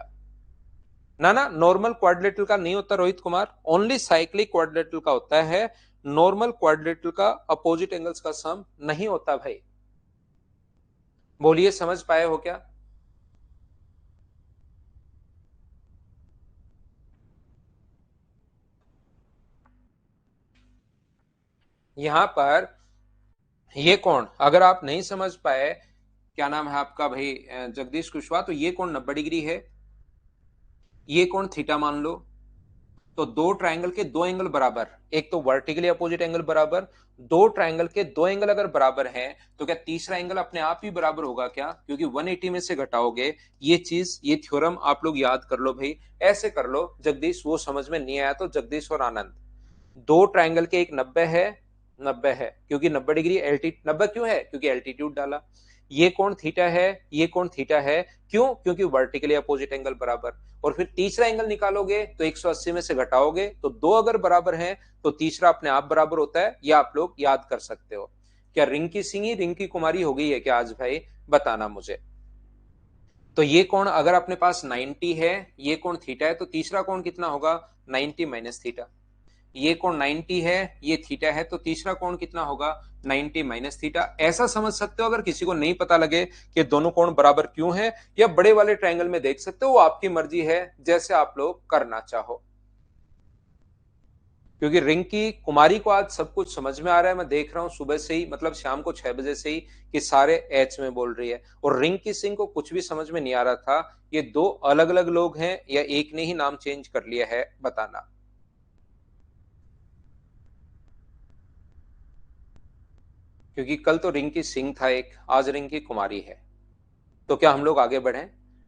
ना ना, नॉर्मल क्वाड्रिलेटरल का नहीं होता Rohit Kumar, only cyclic quadrilateral का होता है। नॉर्मल क्वाड्रिलेटरल का अपोजिट एंगल्स का सम नहीं होता भाई। बोलिए समझ पाए हो क्या? यहां पर ये कौन, अगर आप नहीं समझ पाए, क्या नाम है आपका भाई, जगदीश कुशवाहा, तो ये कौन 90 डिग्री है, ये कौन थीटा मान लो। तो दो ट्रायंगल के दो एंगल बराबर, एक तो वर्टिकली अपोजिट एंगल बराबर, दो ट्रायंगल के दो एंगल अगर बराबर हैं तो क्या तीसरा एंगल अपने आप ही बराबर होगा क्या? क्योंकि 180 में से घटाओगे। ये चीज, ये थ्योरम आप लोग याद कर लो भाई, ऐसे कर लो जगदीश, वो समझ में नहीं आया तो जगदीश और आनंद, दो ट्रायंगल के एक 90 है, 90 है क्योंकि 90 डिग्री एल्टीट्यूड, 90 क्यों है? क्योंकि एल्टीट्यूड डाला। ये कोण थीटा है, ये कोण थीटा है, क्यों? क्योंकि वर्टिकली अपोजिट एंगल बराबर। और फिर तीसरा एंगल निकालोगे तो 180 में से घटाओगे तो दो अगर बराबर हैं तो तीसरा अपने आप बराबर होता है, या आप लोग याद कर सकते हो। क्या रिंकी सिंह रिंकी कुमारी हो गई है क्या आज भाई? बताना मुझे। तो ये कोण अगर अपने पास 90 है, ये कोण थीटा है, तो तीसरा कोण कितना होगा? 90 माइनस थीटा। ये कोण 90 है, ये थीटा है, तो तीसरा कोण कितना होगा? 90 माइनस थीटा। ऐसा समझ सकते हो। अगर किसी को नहीं पता लगे कि दोनों कोण बराबर क्यों है, या बड़े वाले ट्रायंगल में देख सकते हो, वो आपकी मर्जी है, जैसे आप लोग करना चाहो। क्योंकि रिंकी कुमारी को आज सब कुछ समझ में आ रहा है, मैं देख रहा हूं सुबह से ही, मतलब शाम को 6 बजे से ही, कि सारे एच में बोल रही है। और रिंकी सिंह को कुछ भी समझ में नहीं आ रहा था, ये दो अलग अलग लोग हैं या एक ने ही नाम चेंज कर लिया है? बताना। क्योंकि कल तो रिंकी सिंह था एक, आज रिंकी कुमारी है। तो क्या हम लोग आगे बढ़े?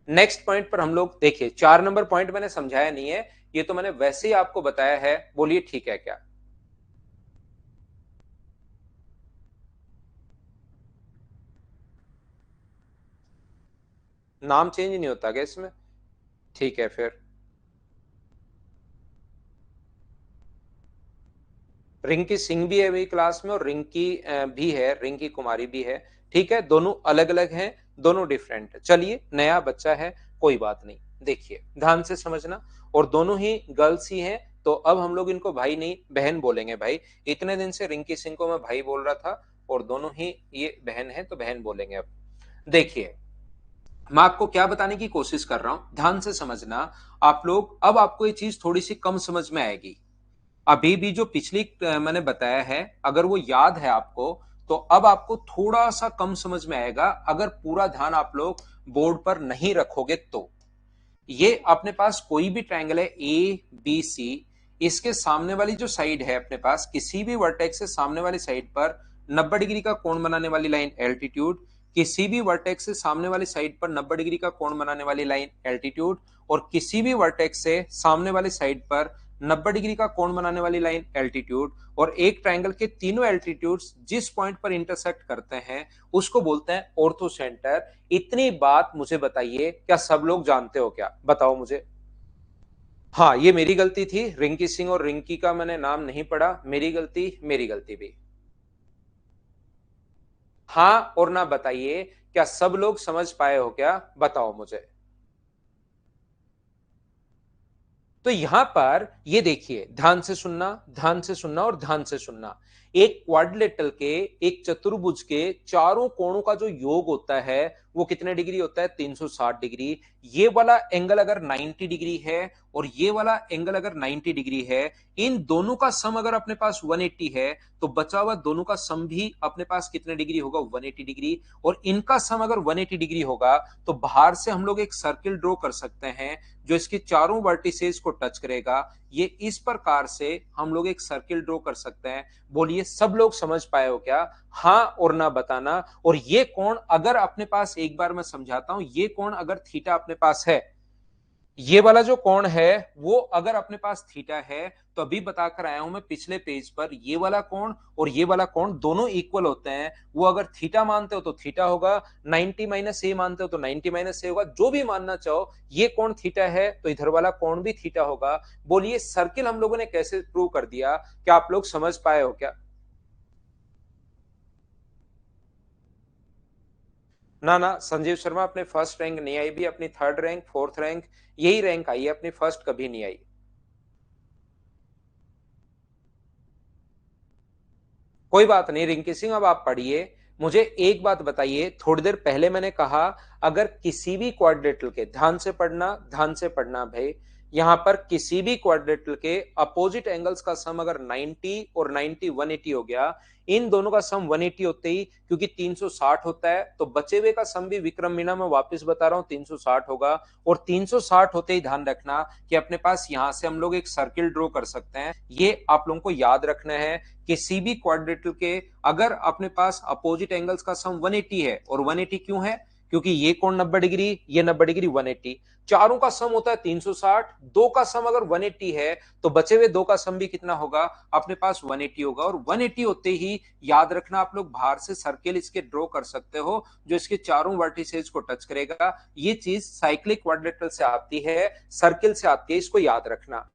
नेक्स्ट पॉइंट पर हम लोग देखिए, 4 नंबर पॉइंट मैंने समझाया नहीं है, ये तो मैंने वैसे ही आपको बताया है, बोलिए ठीक है क्या? नाम चेंज नहीं होता क्या इसमें? ठीक है फिर। रिंकी सिंह भी है वही क्लास में, और रिंकी भी है, रिंकी कुमारी भी है। ठीक है, दोनों अलग अलग हैं, दोनों डिफरेंट है। चलिए, नया बच्चा है, कोई बात नहीं। देखिए ध्यान से समझना, और दोनों ही गर्ल्स ही हैं, तो अब हम लोग इनको भाई नहीं बहन बोलेंगे भाई। इतने दिन से रिंकी सिंह को मैं भाई बोल रहा था, और दोनों ही ये बहन है, तो बहन बोलेंगे अब। देखिए, मैं आपको क्या बताने की कोशिश कर रहा हूं, ध्यान से समझना आप लोग। अब आपको ये चीज थोड़ी सी कम समझ में आएगी। अभी भी जो पिछली मैंने बताया है, अगर वो याद है आपको, तो अब आपको थोड़ा सा कम समझ में आएगा, अगर पूरा ध्यान आप लोग बोर्ड पर नहीं रखोगे तो। ये अपने पास कोई भी ट्रायंगल है ए बी सी, इसके सामने वाली जो साइड है अपने पास, किसी भी वर्टेक्स से सामने वाली साइड पर 90 डिग्री का कोण बनाने वाली लाइन एल्टीट्यूड, किसी भी वर्टेक्स से सामने वाली साइड पर 90 डिग्री का कोण बनाने वाली लाइन एल्टीट्यूड, और किसी भी वर्टेक्स से सामने वाली साइड पर 90 डिग्री का कोण बनाने वाली लाइन एल्टीट्यूड, और एक ट्रायंगल के तीनों एल्टीट्यूड्स जिस पॉइंट पर इंटरसेक्ट करते हैं उसको बोलते हैं ऑर्थो सेंटर। इतनी बात मुझे बताइए, क्या सब लोग जानते हो क्या? बताओ मुझे। हाँ, ये मेरी गलती थी, रिंकी सिंह और रिंकी का मैंने नाम नहीं पढ़ा, मेरी गलती, मेरी गलती भी। हाँ और ना बताइए, क्या सब लोग समझ पाए हो क्या? बताओ मुझे। तो यहां पर ये देखिए, ध्यान से सुनना, ध्यान से सुनना और ध्यान से सुनना। एक क्वाड्रिलेटरल के, एक चतुर्भुज के चारों कोणों का जो योग होता है वो कितने डिग्री होता है? 360 डिग्री। ये वाला एंगल अगर 90 डिग्री है और ये वाला एंगल अगर 90 डिग्री है, इन दोनों का सम अगर अपने पास 180 है, तो बचा हुआ दोनों का सम भी अपने पास कितने डिग्री होगा? 180 डिग्री। और इनका सम अगर 180 डिग्री होगा तो बाहर से हम लोग एक सर्किल ड्रॉ कर सकते हैं जो इसके चारों वर्टिसेस को टच करेगा। ये इस प्रकार से हम लोग एक सर्किल ड्रॉ कर सकते हैं। बोलिए, सब लोग समझ पाए हो क्या? हाँ और ना बताना। और ये कोण अगर अपने पास, एक बार मैं समझाता हूं, ये कोण अगर थीटा अपने पास है, ये वाला जो कोण है वो अगर अपने पास थीटा है, तो अभी बताकर आया हूं मैं पिछले पेज पर, ये वाला कोण और ये वाला कोण दोनों इक्वल होते हैं। वो अगर थीटा मानते हो तो थीटा होगा, 90 माइनस ए मानते हो तो 90 माइनस ए होगा, जो भी मानना चाहो। ये कोण थीटा है तो इधर वाला कोण भी थीटा होगा। बोलिए, सर्किल हम लोगों ने कैसे प्रूव कर दिया? क्या आप लोग समझ पाए हो क्या? ना ना, संजीव शर्मा अपने फर्स्ट रैंक नहीं आई भी, अपनी थर्ड रैंक, फोर्थ रैंक, यही रैंक आई है, अपनी फर्स्ट कभी नहीं आई। कोई बात नहीं रिंकी सिंह, अब आप पढ़िए। मुझे एक बात बताइए, थोड़ी देर पहले मैंने कहा, अगर किसी भी क्वाड्रेटल के, ध्यान से पढ़ना, ध्यान से पढ़ना भाई, यहां पर किसी भी क्वाड्रेटल के अपोजिट एंगल्स का सम अगर 90 और 90 180 हो गया, इन दोनों का सम 180 होते ही, क्योंकि 360 होता है तो बचे हुए का सम भी विक्रम मीना में वापस बता रहा हूं 360 होगा। और 360 होते ही ध्यान रखना कि अपने पास यहां से हम लोग एक सर्किल ड्रॉ कर सकते हैं। ये आप लोगों को याद रखना है। किसी भी क्वाड्रेटल के अगर अपने पास अपोजिट एंगल्स का सम 180 है, और 180 क्यों है, क्योंकि ये कोण 90 डिग्री, ये 90 डिग्री, 180, चारों का सम होता है 360, दो का सम अगर 180 है तो बचे हुए दो का सम भी कितना होगा, अपने पास 180 होगा। और 180 होते ही याद रखना आप लोग बाहर से सर्किल इसके ड्रॉ कर सकते हो जो इसके चारों वर्टिसेज को टच करेगा। ये चीज साइक्लिक क्वाड्रेटल से आती है, सर्किल से आती है, इसको याद रखना।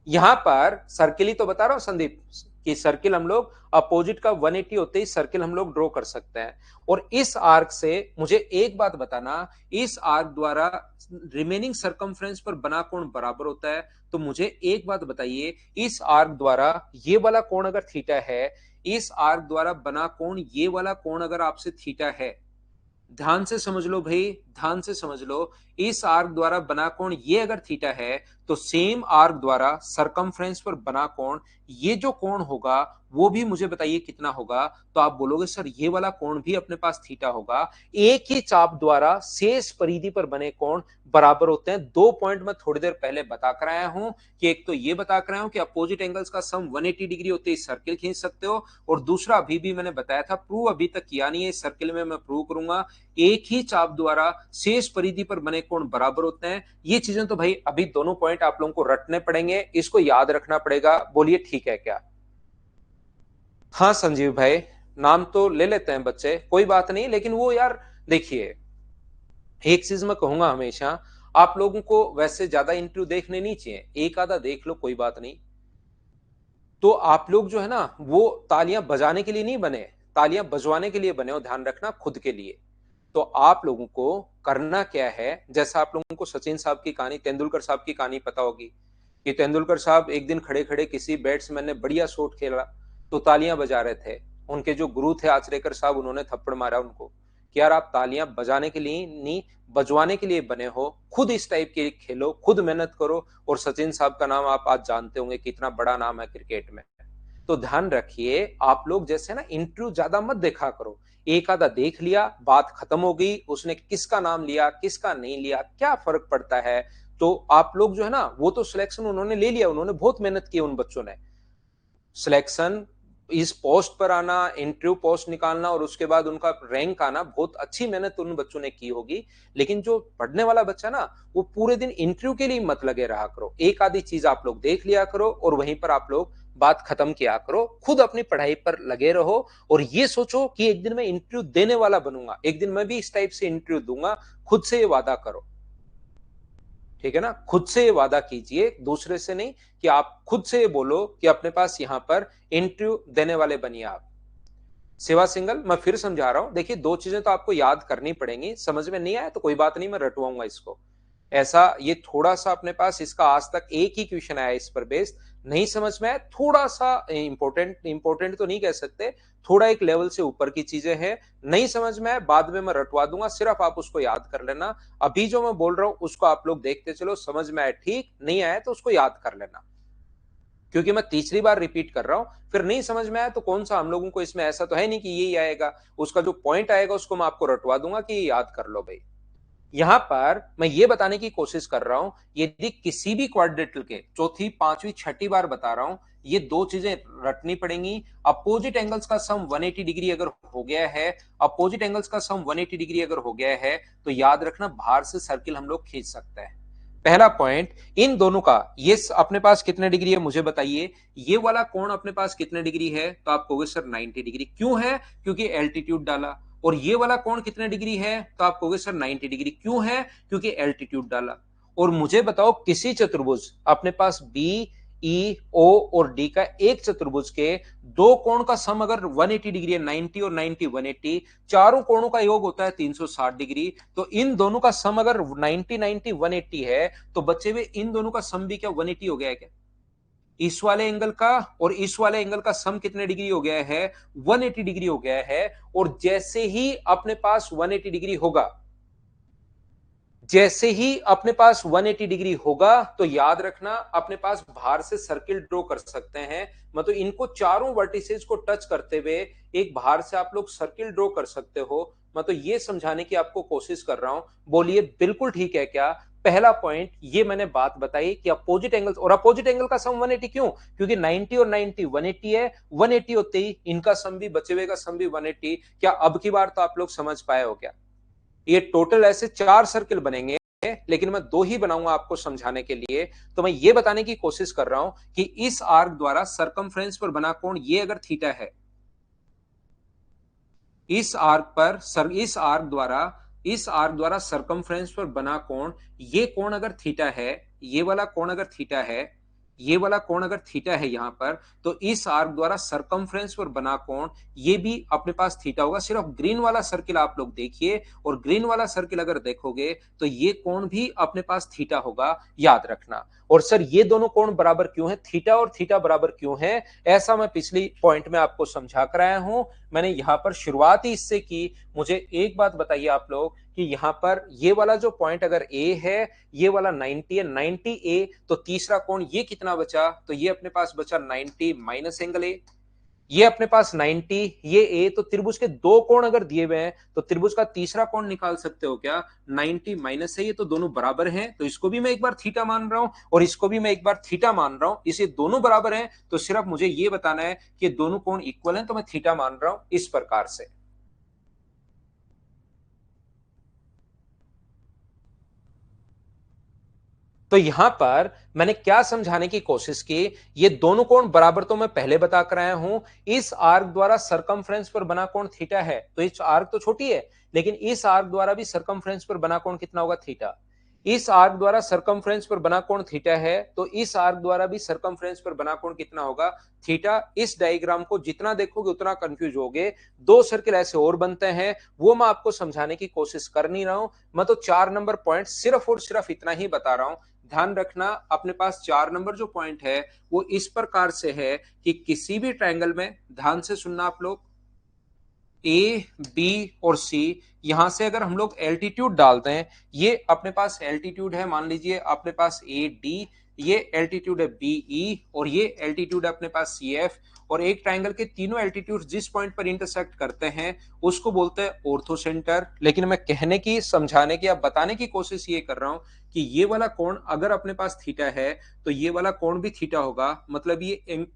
यहां पर सर्किल ही तो बता रहा हूं संदीप कि सर्किल हम लोग अपोजिट का 180 होते ही सर्किल हम लोग ड्रॉ कर सकते हैं। और इस आर्क से मुझे एक बात बताना, इस आर्क द्वारा रिमेनिंग सरकमफ्रेंस पर बना कोण बराबर होता है। तो मुझे एक बात बताइए, इस आर्क द्वारा ये वाला कोण अगर थीटा है, इस आर्क द्वारा बना कोण ये वाला कोण अगर आपसे थीटा है, ध्यान से समझ लो भाई, ध्यान से समझ लो, इस आर्क द्वारा बना कोण ये अगर थीटा है तो सेम आर्क द्वारा सरकमफ्रेंस पर बना कोण ये जो कोण होगा वो भी मुझे बताइए कितना होगा। तो आप बोलोगे सर ये वाला कोण भी अपने पास थीटा होगा। एक ही चाप द्वारा शेष परिधि पर बने कोण बराबर होते हैं। दो पॉइंट मैं थोड़ी देर पहले बता कर आया हूं कि एक तो ये बता कर आया हूं कि अपोजिट एंगल्स का सम 180 डिग्री होते ही सर्किल खींच सकते हो, और दूसरा अभी भी मैंने बताया था, प्रूव अभी तक किया नहीं है, सर्किल में मैं प्रूव करूंगा, एक ही चाप द्वारा शेष परिधि पर बने कोण बराबर होते हैं। ये चीजें तो भाई अभी दोनों पॉइंट आप लोगों को रटने पड़ेंगे, इसको याद रखना पड़ेगा। बोलिए ठीक है क्या? हाँ संजीव भाई, नाम तो ले लेते हैं बच्चे, कोई बात नहीं, लेकिन वो यार देखिए, एक चीज मैं कहूंगा हमेशा, आप लोगों को वैसे ज्यादा इंटरव्यू देखने नहीं चाहिए, एक आधा देख लो कोई बात नहीं। तो आप लोग जो है ना वो तालियां बजाने के लिए नहीं बने, तालियां बजवाने के लिए बने हो, ध्यान रखना, खुद के लिए। तो आप लोगों को करना क्या है, जैसा आप लोगों को सचिन साहब की कहानी, तेंदुलकर साहब की कहानी पता होगी कि तेंदुलकर साहब एक दिन खड़े खड़े किसी बैट्समैन ने बढ़िया शॉट खेला तो तालियां बजा रहे थे। उनके जो गुरु थे आचरेकर साहब, उन्होंने थप्पड़ मारा उनको कि यार आप तालियां बजाने के लिए नहीं, बजवाने के लिए बने हो, खुद इस टाइप के खेलो, खुद मेहनत करो। और सचिन साहब का नाम आप आज जानते होंगे, कितना बड़ा नाम है क्रिकेट में। तो ध्यान रखिए, आप लोग जैसे ना इंटरव्यू ज्यादा मत देखा करो, एक आधा देख लिया, बात खत्म हो गई, उसने किसका नाम लिया किसका नहीं लिया क्या फर्क पड़ता है। तो आप लोग जो है ना, वो तो सिलेक्शन उन्होंने ले लिया, उन्होंने बहुत मेहनत की, उन बच्चों ने सिलेक्शन, इस पोस्ट पर आना, इंटरव्यू पोस्ट निकालना और उसके बाद उनका रैंक आना, बहुत अच्छी मेहनत उन बच्चों ने की होगी। लेकिन जो पढ़ने वाला बच्चा ना, वो पूरे दिन इंटरव्यू के लिए मत लगे रहा करो, एक आधी चीज आप लोग देख लिया करो और वहीं पर आप लोग बात खत्म किया करो, खुद अपनी पढ़ाई पर लगे रहो। और ये सोचो कि एक दिन मैं इंटरव्यू देने वाला बनूंगा, एक दिन मैं भी इस टाइप से इंटरव्यू दूंगा, खुद से ये वादा करो, ठीक है ना? खुद से ये वादा कीजिए, दूसरे से नहीं, कि आप खुद से ये बोलो कि अपने पास यहां पर इंटरव्यू देने वाले बनिए आप। सेवा सिंगल, मैं फिर समझा रहा हूं, देखिए दो चीजें तो आपको याद करनी पड़ेंगी, समझ में नहीं आया तो कोई बात नहीं, मैं रटवाऊंगा इसको। ऐसा ये थोड़ा सा अपने पास इसका आज तक एक ही क्वेश्चन आया इस पर बेस्ड, नहीं समझ में आया, थोड़ा सा इंपॉर्टेंट, इंपॉर्टेंट तो नहीं कह सकते, थोड़ा एक लेवल से ऊपर की चीजें हैं, नहीं समझ में आया बाद में मैं रटवा दूंगा, सिर्फ आप उसको याद कर लेना। अभी जो मैं बोल रहा हूं उसको आप लोग देखते चलो, समझ में आया ठीक, नहीं आया तो उसको याद कर लेना, क्योंकि मैं तीसरी बार रिपीट कर रहा हूं। फिर नहीं समझ में आया तो कौन सा, हम लोगों को इसमें ऐसा तो है नहीं कि यही आएगा, उसका जो पॉइंट आएगा उसको मैं आपको रटवा दूंगा कि याद कर लो भाई। यहां पर मैं ये बताने की कोशिश कर रहा हूं, यदि किसी भी क्वाड्रेटल के, चौथी पांचवी छठी बार बता रहा हूं, ये दो चीजें रटनी पड़ेंगी। अपोजिट एंगल्स का सम 180 डिग्री अगर हो गया है, अपोजिट एंगल्स का सम 180 डिग्री अगर हो गया है तो याद रखना बाहर से सर्किल हम लोग खींच सकते हैं। पहला पॉइंट, इन दोनों का ये अपने पास कितने डिग्री है मुझे बताइए, ये वाला कोण अपने पास कितने डिग्री है, तो आप कहोगे सर 90 डिग्री, क्यों है, क्योंकि एल्टीट्यूड डाला। और ये वाला कोण कितने डिग्री है, तो आप कहोगे सर 90 डिग्री, क्यों है, क्योंकि एल्टीट्यूड डाला। और मुझे बताओ किसी चतुर्भुज, अपने पास बी, ई, ओ और डी का एक चतुर्भुज के दो कोण का सम अगर 180 डिग्री है, 90 और 90 180, चारों कोणों का योग होता है 360 डिग्री। तो इन दोनों का सम अगर 90 90 180 है तो बच्चे हुए इन दोनों का सम भी क्या 180 हो गया है क्या? इस वाले एंगल का और इस वाले एंगल का सम कितने डिग्री हो गया है, 180 डिग्री हो गया है। और जैसे ही अपने पास 180 डिग्री होगा, जैसे ही अपने पास 180 डिग्री होगा तो याद रखना अपने पास बाहर से सर्किल ड्रॉ कर सकते हैं, मतलब इनको चारों वर्टिसेस को टच करते हुए एक बाहर से आप लोग सर्किल ड्रॉ कर सकते हो। मतलब ये समझाने की आपको कोशिश कर रहा हूं, बोलिए बिल्कुल ठीक है क्या? पहला पॉइंट ये मैंने बात बताई कि अपोजिट एंगल, और अपोजिट एंगल का सम 180 क्यों? क्योंकि 90 और 90 180 है, 180 होते ही इनका सम भी, बचे हुए का सम भी 180। क्या अब की बार तो आप लोग समझ पाए हो क्या? ये टोटल ऐसे 4 सर्किल बनेंगे, लेकिन मैं 2 ही बनाऊंगा आपको समझाने के लिए। तो मैं ये बताने की कोशिश कर रहा हूं कि इस आर्क द्वारा सरकमफ्रेंस पर बना कोण ये अगर थीटा है, इस आर्क द्वारा सरकमफ्रेंस पर बना कोण, ये कोण अगर थीटा है, ये वाला कोण अगर थीटा है, ये वाला कोण अगर थीटा है यहां पर, तो इस आर्क द्वारा सरकमफ्रेंस पर बना कोण ये भी अपने पास थीटा होगा। सिर्फ ग्रीन वाला सर्किल आप लोग देखिए, और ग्रीन वाला सर्किल अगर देखोगे तो ये कोण भी अपने पास थीटा होगा, याद रखना। और सर ये दोनों कोण बराबर क्यों है, थीटा और थीटा बराबर क्यों है? ऐसा मैं पिछली पॉइंट में आपको समझा कर आया हूं, मैंने यहां पर शुरुआत ही इससे की। मुझे एक बात बताइए आप लोग कि यहां पर ये वाला जो पॉइंट अगर ए है, ये वाला 90 है, 90 ए, तो तीसरा कोण ये कितना बचा? तो ये अपने पास बचा 90 माइनस एंगल ए। ये अपने पास 90, ये ए, तो त्रिभुज के दो कोण अगर दिए हुए हैं तो त्रिभुज का तीसरा कोण निकाल सकते हो क्या? 90 माइनस है, ये तो दोनों बराबर हैं, तो इसको भी मैं एक बार थीटा मान रहा हूं और इसको भी मैं एक बार थीटा मान रहा हूं। इसे दोनों बराबर हैं तो सिर्फ मुझे ये बताना है कि दोनों कोण इक्वल हैं, तो मैं थीटा मान रहा हूं इस प्रकार से। तो यहां पर मैंने क्या समझाने की कोशिश की, ये दोनों कोण बराबर तो मैं पहले बता कर आया हूं। इस आर्क द्वारा सरकमफ्रेंस पर बना कोण थीटा है, तो इस आर्क तो छोटी है, लेकिन इस आर्क द्वारा भी सरकमफ्रेंस पर बना कोण कितना होगा? थीटा। इस आर्क द्वारा सरकमफ्रेंस पर बना कोण थीटा है, तो इस आर्क द्वारा भी सरकमफ्रेंस पर बना कोण कितना होगा? थीटा। इस डायग्राम को जितना देखोगे उतना कंफ्यूज होगे। दो सर्किल ऐसे और बनते हैं, वो मैं आपको समझाने की कोशिश कर नहीं रहा हूं। मैं तो 4 नंबर पॉइंट सिर्फ और सिर्फ इतना ही बता रहा हूं। ध्यान रखना अपने पास 4 नंबर जो पॉइंट है वो इस प्रकार से है कि किसी भी ट्रायंगल में, ध्यान से सुनना आप लोग, ए बी और सी, यहां से अगर हम लोग एल्टीट्यूड डालते हैं, ये अपने पास एल्टीट्यूड है, मान लीजिए अपने पास ए डी, ये एल्टीट्यूड है बी ई, और ये एल्टीट्यूड है अपने पास सी एफ, और एक ट्रायंगल के तीनों एल्टीट्यूड जिस पॉइंट पर इंटरसेक्ट करते हैं उसको बोलते हैं ऑर्थो सेंटर। लेकिन मैं कहने की, समझाने की या बताने की कोशिश ये कर रहा हूं कि ये वाला कोण अगर अपने पास थीटा है तो ये वाला कोण भी थीटा होगा, मतलब ये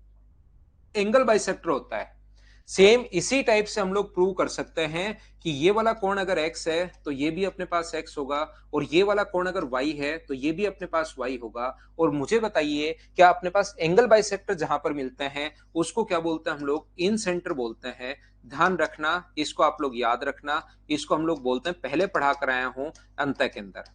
एंगल बाइसेक्टर होता है। सेम इसी टाइप से हम लोग प्रूव कर सकते हैं कि ये वाला कोण अगर x है तो ये भी अपने पास x होगा, और ये वाला कोण अगर y है तो ये भी अपने पास y होगा। और मुझे बताइए क्या अपने पास एंगल बाइसेक्टर जहां पर मिलते हैं उसको क्या बोलते हैं हम लोग? इन सेंटर बोलते हैं। ध्यान रखना, इसको आप लोग याद रखना, इसको हम लोग बोलते हैं, पहले पढ़ा कर आया हूं अंत के अंदर।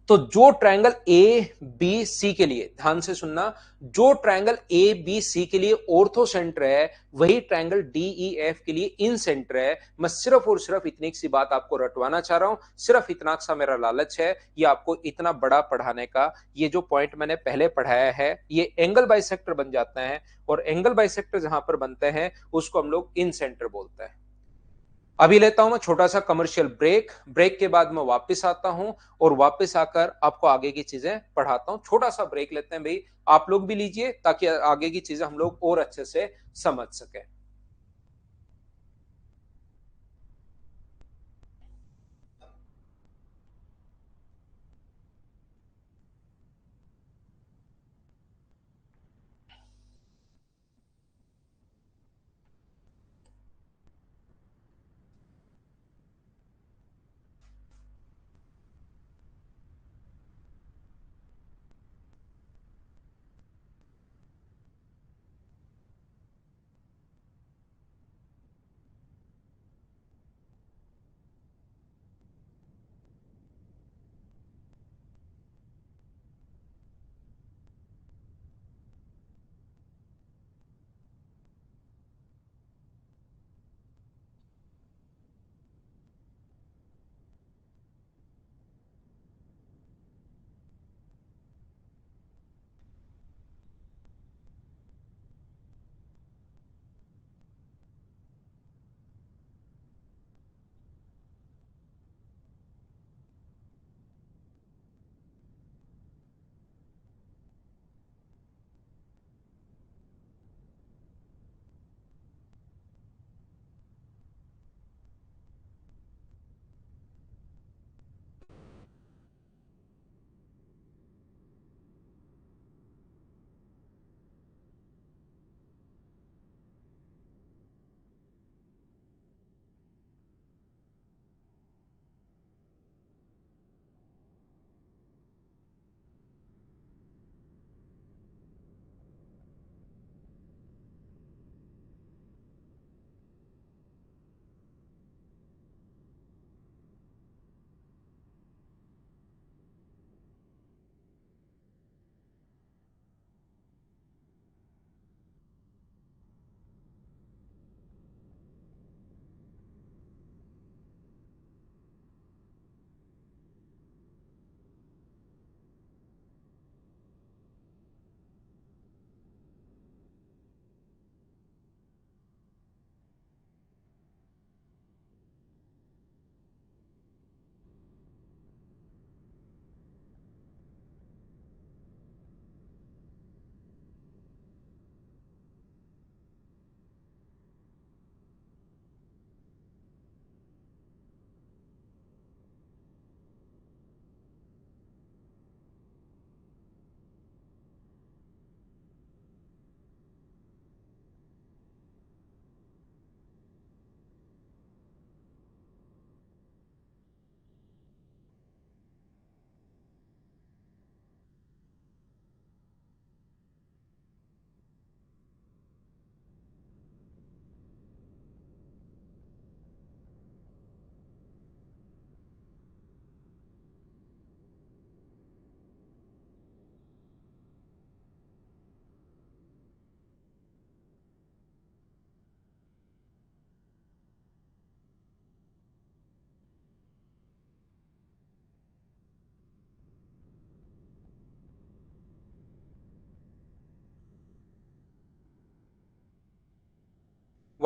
तो जो ट्रायंगल ए बी सी के लिए, ध्यान से सुनना, जो ट्रायंगल ए बी सी के लिए ऑर्थो सेंटर है वही ट्रायंगल डी ई एफ के लिए इन सेंटर है। मैं सिर्फ और सिर्फ इतनी सी बात आपको रटवाना चाह रहा हूं, सिर्फ इतना सा मेरा लालच है, ये आपको इतना बड़ा पढ़ाने का। ये जो पॉइंट मैंने पहले पढ़ाया है ये एंगल बाइसेक्टर बन जाता है, और एंगल बाइसेक्टर जहां पर बनते हैं उसको हम लोग इन सेंटर बोलते हैं। अभी लेता हूं मैं छोटा सा कमर्शियल ब्रेक, ब्रेक के बाद मैं वापस आता हूं और वापस आकर आपको आगे की चीजें पढ़ाता हूं। छोटा सा ब्रेक लेते हैं भाई, आप लोग भी लीजिए ताकि आगे की चीजें हम लोग और अच्छे से समझ सकें।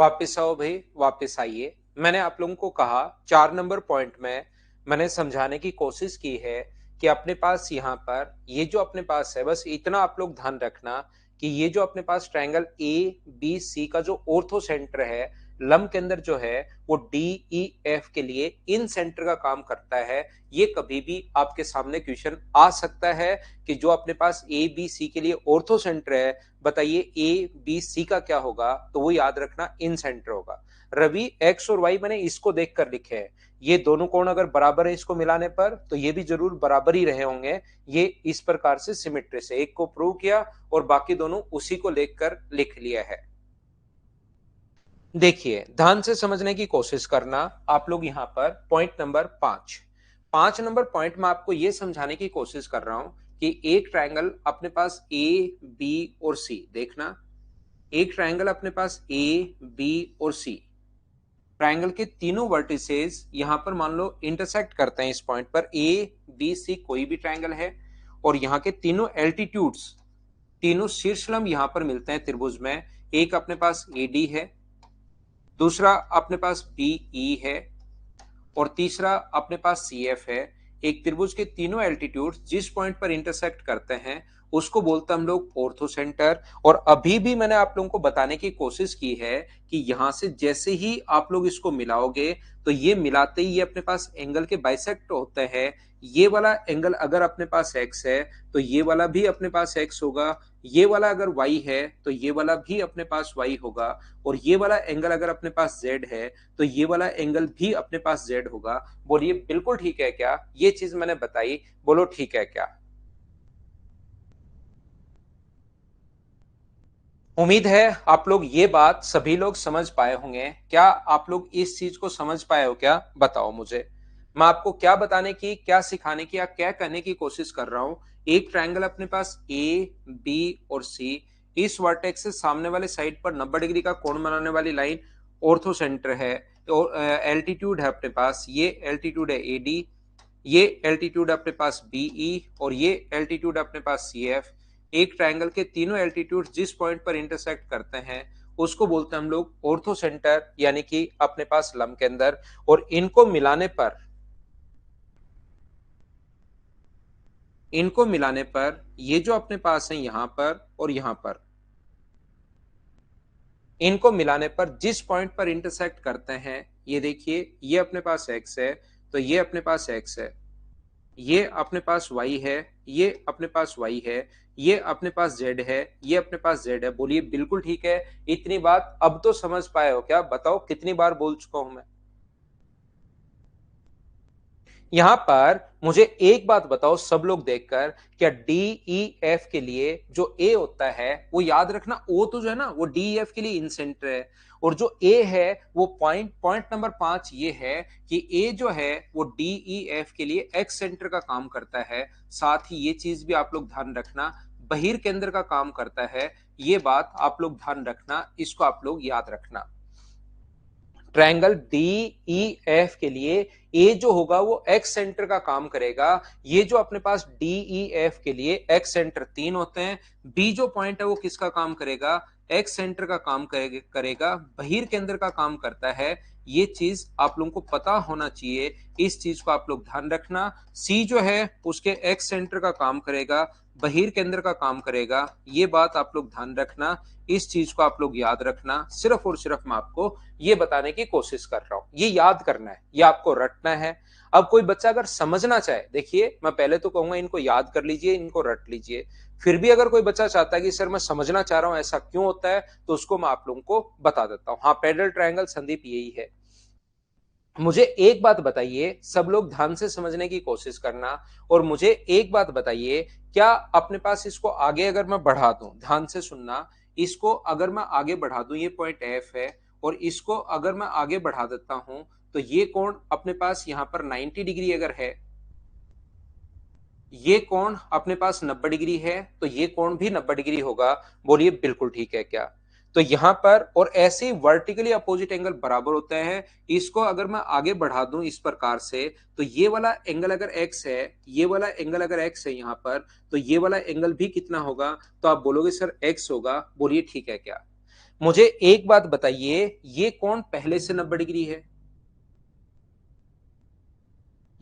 वापस आओ भाई, वापस आइए। मैंने आप लोगों को कहा 4 नंबर पॉइंट में मैंने समझाने की कोशिश की है कि अपने पास यहाँ पर ये जो अपने पास है, बस इतना आप लोग ध्यान रखना कि ये जो अपने पास ट्रायंगल ए बी सी का जो ऑर्थो सेंटर है, लंब के अंदर जो है वो डी ई एफ के लिए इन सेंटर का काम करता है। ये कभी भी आपके सामने क्वेश्चन आ सकता है कि जो अपने पास ए बी सी के लिए ऑर्थो सेंटर है, बताइए ए बी सी का क्या होगा, तो वो याद रखना इन सेंटर होगा। रवि एक्स और वाई मैंने इसको देखकर लिखे हैं, ये दोनों कोण अगर बराबर है इसको मिलाने पर तो ये भी जरूर बराबर ही रहे होंगे। ये इस प्रकार से सिमेट्री से एक को प्रूव किया और बाकी दोनों उसी को लेकर लिख लिया है। देखिए ध्यान से समझने की कोशिश करना आप लोग यहाँ पर पॉइंट नंबर 5 नंबर पॉइंट में आपको यह समझाने की कोशिश कर रहा हूं कि एक ट्रायंगल अपने पास ए बी और सी, देखना एक ट्रायंगल अपने पास ए बी और सी, ट्रायंगल के तीनों वर्टिसेस यहां पर मान लो इंटरसेक्ट करते हैं इस पॉइंट पर। ए बी सी कोई भी ट्रायंगल है और यहाँ के तीनों एल्टीट्यूड्स, तीनों शीर्षलंब यहां पर मिलते हैं त्रिभुज में। एक अपने पास ए डी है, दूसरा अपने पास बी ई है और तीसरा अपने पास सी एफ है। एक त्रिभुज के तीनों एल्टीट्यूड जिस पॉइंट पर इंटरसेक्ट करते हैं उसको बोलते हैं हम लोग ऑर्थो सेंटर। और अभी भी मैंने आप लोगों को बताने की कोशिश की है कि यहां से जैसे ही आप लोग इसको मिलाओगे तो ये मिलाते ही ये अपने पास एंगल के बाइसेक्ट होते हैं। ये वाला एंगल अगर अपने पास x है तो ये वाला भी अपने पास x होगा, ये वाला अगर y है तो ये वाला भी अपने पास y होगा, और ये वाला एंगल अगर अपने पास z है तो ये वाला एंगल भी अपने पास z होगा। बोलिए बिल्कुल ठीक है क्या? ये चीज मैंने बताई, बोलो ठीक है क्या? उम्मीद है आप लोग ये बात सभी लोग समझ पाए होंगे। क्या आप लोग इस चीज को समझ पाए हो क्या? बताओ मुझे। मैं आपको क्या बताने की, क्या सिखाने की या क्या कहने की कोशिश कर रहा हूं। एक ट्रायंगल अपने पास ए बी और सी, इस वर्टेक्स से सामने वाले साइड पर 90 डिग्री का कोण बनाने वाली लाइन ऑर्थो सेंटर है। तो एल्टीट्यूड है अपने पास, ये एल्टीट्यूड है ए डी, ये एल्टीट्यूड अपने पास बीई और ये एल्टीट्यूड अपने पास सी एफ। एक ट्रायंगल के तीनों एल्टीट्यूड जिस पॉइंट पर इंटरसेक्ट करते हैं उसको बोलते हैं हम लोग ऑर्थो सेंटर, यानी कि अपने पास लंब के अंदर। और इनको मिलाने पर ये जो अपने पास है यहां पर और यहां पर, इनको मिलाने पर जिस पॉइंट पर इंटरसेक्ट करते हैं, ये देखिए ये अपने पास x है तो ये अपने पास x है, ये अपने पास y है, ये अपने पास y है, ये अपने पास z है, ये अपने पास z है। बोलिए बिल्कुल ठीक है। इतनी बात अब तो समझ पाए हो क्या? बताओ कितनी बार बोल चुका हूं मैं। यहां पर मुझे एक बात बताओ सब लोग देखकर, क्या डी ई एफ के लिए जो ए होता है वो याद रखना, ओ तो जो है ना वो डी एफ के लिए इन सेंटर है, और जो ए है वो पॉइंट नंबर 5 ये है कि ए जो है वो डी ई एफ के लिए एक्स सेंटर का काम करता है। साथ ही ये चीज भी आप लोग ध्यान रखना, बहिर केंद्र का काम करता है। ये बात आप लोग ध्यान रखना, इसको आप लोग याद रखना। ट्रायंगल डी ई एफ के लिए ए जो होगा वो एक्स सेंटर का काम करेगा। ये जो अपने पास डी ई एफ के लिए एक्स सेंटर 3 होते हैं, बी जो पॉइंट है वो किसका काम करेगा? एक्स सेंटर का काम करेगा, बहिर केंद्र का काम करता है। ये चीज आप लोगों को पता होना चाहिए, इस चीज को आप लोग ध्यान रखना। सी जो है उसके एक्स सेंटर का काम करेगा, बहिर केंद्र का काम करेगा। ये बात आप लोग ध्यान रखना, इस चीज को आप लोग याद रखना। सिर्फ और सिर्फ मैं आपको ये बताने की कोशिश कर रहा हूं, ये याद करना है, ये आपको रटना है। अब कोई बच्चा अगर समझना चाहे, देखिए मैं पहले तो कहूंगा इनको याद कर लीजिए, इनको रट लीजिए। फिर भी अगर कोई बच्चा चाहता है कि सर मैं समझना चाह रहा हूं ऐसा क्यों होता है, तो उसको मैं आप लोगों को बता देता हूं। हाँ, पैरेलल ट्रायंगल संदीप यही है। मुझे एक बात बताइए, सब लोग ध्यान से समझने की कोशिश करना, और मुझे एक बात बताइए, क्या अपने पास इसको आगे अगर मैं बढ़ा दूं, ध्यान से सुनना, इसको अगर मैं आगे बढ़ा दूं, ये पॉइंट एफ है, और इसको अगर मैं आगे बढ़ा देता हूं तो ये कोण अपने पास यहां पर 90 डिग्री अगर है, ये कोण अपने पास 90 डिग्री है, तो ये कोण भी 90 डिग्री होगा। बोलिए बिल्कुल ठीक है क्या? तो यहां पर और ऐसे वर्टिकली अपोजिट एंगल बराबर होते हैं। इसको अगर मैं आगे बढ़ा दूं इस प्रकार से, तो ये वाला एंगल अगर x है, ये वाला एंगल अगर x है यहां पर, तो ये वाला एंगल भी कितना होगा? तो आप बोलोगे सर x होगा। बोलिए ठीक है क्या? मुझे एक बात बताइए, ये कोण पहले से 90 डिग्री है,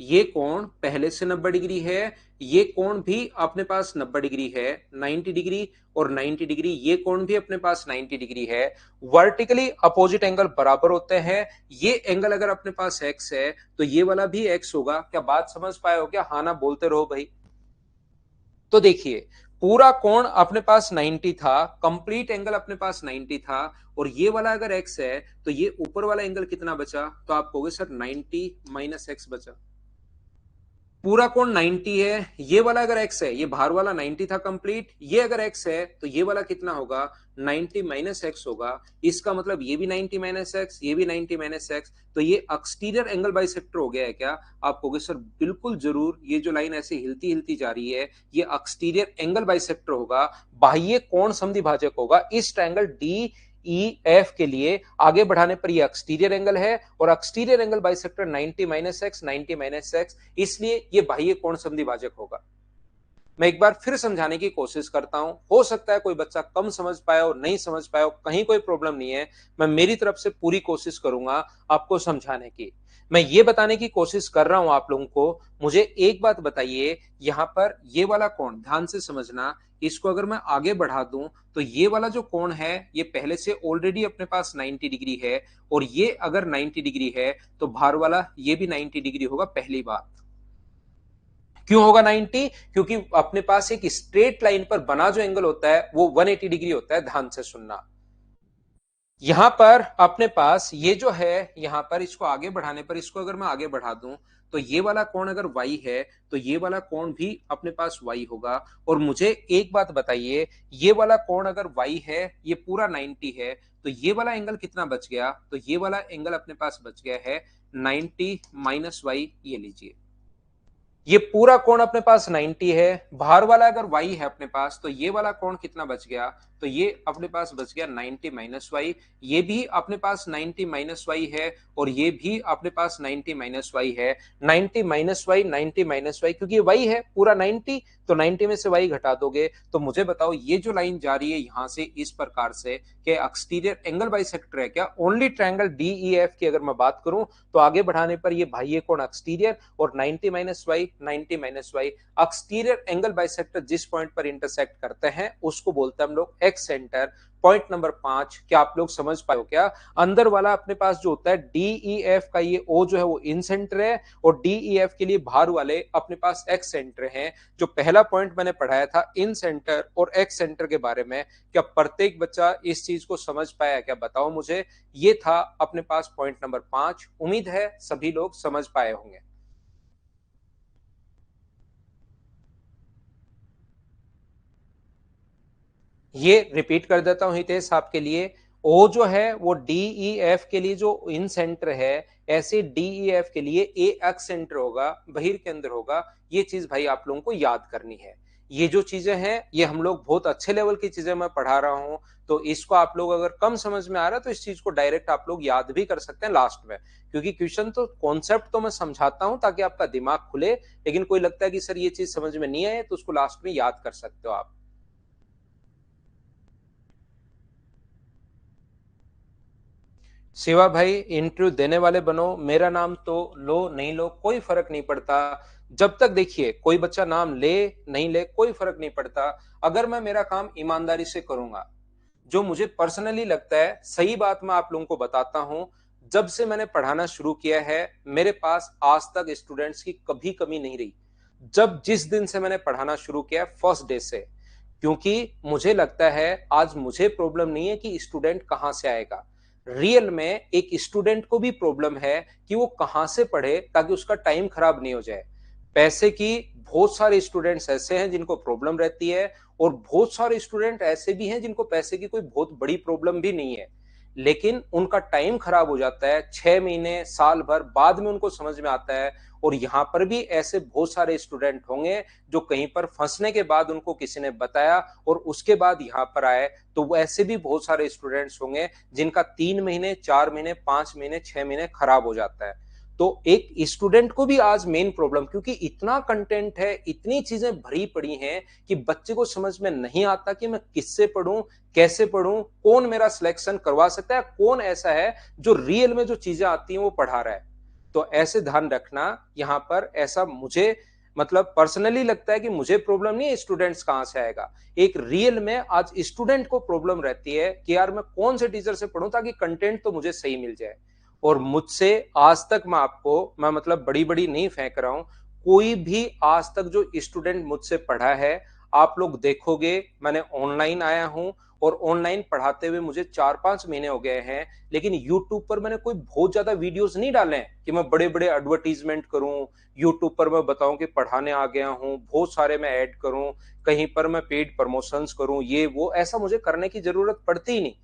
ये कोण पहले से 90 डिग्री है, ये कोण भी अपने पास 90 डिग्री है, 90 डिग्री और 90 डिग्री, ये कोण भी अपने पास 90 डिग्री है। वर्टिकली अपोजिट एंगल बराबर होते हैं। ये एंगल अगर अपने पास x है तो ये वाला भी x होगा। क्या बात समझ पाए हो क्या? हाँ ना बोलते रहो भाई। तो देखिए, पूरा कोण अपने पास 90 था, कंप्लीट एंगल अपने पास 90 था, और ये वाला अगर x है तो ये ऊपर वाला एंगल कितना बचा? तो आप कहोगे सर 90 माइनस x बचा। पूरा कोण 90 है, ये वाला अगर x है, ये बाहर वाला 90 था कंप्लीट, ये अगर x है तो ये वाला कितना होगा? 90 माइनस x होगा। इसका मतलब ये भी 90 माइनस x, ये भी 90 माइनस x, तो ये एक्सटीरियर एंगल बाइसेक्टर हो गया है क्या? आप कहोगे सर बिल्कुल जरूर, ये जो लाइन ऐसे हिलती हिलती जा रही है ये एक्सटीरियर एंगल बाइसेक्टर होगा, बाह्य कोण समद्विभाजक होगा। इस ट्रायंगल डी ई एफ के लिए आगे बढ़ाने पर ये एक्सटीरियर एंगल है, और exterior angle bisector 90 minus x, 90 minus x, इसलिए ये बाह्य कोण समद्विभाजक होगा। मैं एक बार फिर समझाने की कोशिश करता हूं, हो सकता है कोई बच्चा कम समझ पाया हो, नहीं समझ पाया हो, कहीं कोई प्रॉब्लम नहीं है। मैं मेरी तरफ से पूरी कोशिश करूंगा आपको समझाने की। मैं ये बताने की कोशिश कर रहा हूं आप लोगों को। मुझे एक बात बताइए, यहां पर ये वाला कोण ध्यान से समझना, इसको अगर मैं आगे बढ़ा दूं तो ये वाला जो कोण है ये पहले से ऑलरेडी अपने पास 90 डिग्री है, और ये अगर 90 डिग्री है तो बाहर वाला ये भी 90 डिग्री होगा। पहली बात, क्यों होगा 90? क्योंकि अपने पास एक स्ट्रेट लाइन पर बना जो एंगल होता है वो 180 डिग्री होता है। ध्यान से सुनना, यहां पर अपने पास ये जो है, यहां पर इसको आगे बढ़ाने पर, इसको अगर मैं आगे बढ़ा दूं तो ये वाला कोण अगर y है तो ये वाला कोण भी अपने पास y होगा। और मुझे एक बात बताइए, ये वाला कोण अगर y है, ये पूरा 90 है, तो ये वाला एंगल कितना बच गया? तो ये वाला एंगल अपने पास बच गया है 90 माइनस y। ये लीजिए, ये पूरा कोण अपने पास 90 है, बाहर वाला अगर y है अपने पास तो ये वाला कोण कितना बच गया? तो ये अपने पास बच गया 90 माइनस वाई। ये भी अपने पास 90 माइनस वाई है, और ये भी अपने पास 90 माइनस वाई है। 90 माइनस वाई, 90 माइनस वाई, क्योंकि y है पूरा 90, तो 90 में से y घटा दोगे तो मुझे बताओ ये जो लाइन जा रही है यहां से इस प्रकार से, कि एक्सटीरियर एंगल बाइसेक्टर है क्या? ओनली ट्रायंगल डीईएफ की अगर मैं बात करूं तो आगे बढ़ाने पर ये बाह्य कोण एक्सटीरियर, और 90 minus Y, 90 minus Y, exterior angle bisector जिस पॉइंट पर इंटरसेक्ट करते हैं उसको बोलते हैं हम लोग एक्स सेंटर। पॉइंट नंबर 5, क्या आप लोग समझ पाए हो क्या? अंदर वाला अपने पास जो होता है डीईएफ का ये ओ जो है वो इन सेंटर है, और डीईएफ के लिए बाहर वाले अपने पास एक्स सेंटर हैं। जो पहला पॉइंट मैंने पढ़ाया था इन सेंटर और एक्स सेंटर के बारे में, क्या प्रत्येक बच्चा इस चीज को समझ पाया क्या? बताओ मुझे। ये था अपने पास पॉइंट नंबर 5। उम्मीद है सभी लोग समझ पाए होंगे। ये रिपीट कर देता हूं हितेश आपके लिए। ओ जो है वो डीई एफ के लिए जो इन सेंटर है, ऐसे डीई एफ के लिए ए एक्स सेंटर होगा, बहिर्केंद्र होगा। ये चीज भाई आप लोगों को याद करनी है। ये जो चीजें हैं ये हम लोग बहुत अच्छे लेवल की चीजें मैं पढ़ा रहा हूं, तो इसको आप लोग अगर कम समझ में आ रहा है तो इस चीज को डायरेक्ट आप लोग याद भी कर सकते हैं लास्ट में, क्योंकि क्वेश्चन तो कॉन्सेप्ट तो मैं समझाता हूं ताकि आपका दिमाग खुले, लेकिन कोई लगता है कि सर ये चीज समझ में नहीं आए तो उसको लास्ट में याद कर सकते हो आप। शिवा भाई, इंटरव्यू देने वाले बनो, मेरा नाम तो लो नहीं लो कोई फर्क नहीं पड़ता। जब तक देखिए कोई बच्चा नाम ले नहीं ले कोई फर्क नहीं पड़ता, अगर मैं मेरा काम ईमानदारी से करूंगा, जो मुझे पर्सनली लगता है सही बात मैं आप लोगों को बताता हूं। जब से मैंने पढ़ाना शुरू किया है मेरे पास आज तक स्टूडेंट्स की कभी कमी नहीं रही। जब जिस दिन से मैंने पढ़ाना शुरू किया फर्स्ट डे से, क्योंकि मुझे लगता है आज मुझे प्रॉब्लम नहीं है कि स्टूडेंट कहां से आएगा। रियल में एक स्टूडेंट को भी प्रॉब्लम है कि वो कहां से पढ़े ताकि उसका टाइम खराब नहीं हो जाए। पैसे की बहुत सारे स्टूडेंट्स ऐसे हैं जिनको प्रॉब्लम रहती है, और बहुत सारे स्टूडेंट ऐसे भी हैं जिनको पैसे की कोई बहुत बड़ी प्रॉब्लम भी नहीं है, लेकिन उनका टाइम खराब हो जाता है 6 महीने साल भर बाद में उनको समझ में आता है। और यहाँ पर भी ऐसे बहुत सारे स्टूडेंट होंगे जो कहीं पर फंसने के बाद उनको किसी ने बताया और उसके बाद यहाँ पर आए, तो वो ऐसे भी बहुत सारे स्टूडेंट्स होंगे जिनका 3 महीने 4 महीने 5 महीने 6 महीने खराब हो जाता है। तो एक स्टूडेंट को भी आज मेन प्रॉब्लम, क्योंकि इतना कंटेंट है, इतनी चीजें भरी पड़ी हैं कि बच्चे को समझ में नहीं आता कि मैं किससे पढ़ूं, कैसे पढ़ूं, कौन मेरा सिलेक्शन करवा सकता है, कौन ऐसा है जो रियल में जो चीजें आती हैं वो पढ़ा रहा है। तो ऐसे ध्यान रखना यहां पर। ऐसा मुझे मतलब पर्सनली लगता है कि मुझे प्रॉब्लम नहीं है स्टूडेंट्स कहां से आएगा, एक रियल में आज स्टूडेंट को प्रॉब्लम रहती है कि यार मैं कौन से टीचर से पढ़ूं ताकि कंटेंट तो मुझे सही मिल जाए। और मुझसे आज तक मैं मतलब बड़ी बड़ी नहीं फेंक रहा हूं, कोई भी आज तक जो स्टूडेंट मुझसे पढ़ा है, आप लोग देखोगे मैंने ऑनलाइन आया हूं और ऑनलाइन पढ़ाते हुए मुझे 4-5 महीने हो गए हैं, लेकिन यूट्यूब पर मैंने कोई बहुत ज्यादा वीडियोस नहीं डाले हैं कि मैं बड़े बड़े एडवर्टीजमेंट करूं, यूट्यूब पर मैं बताऊं कि पढ़ाने आ गया हूं, बहुत सारे मैं ऐड करूं, कहीं पर मैं पेड प्रमोशंस करूं, ये वो ऐसा मुझे करने की जरूरत पड़ती ही नहीं।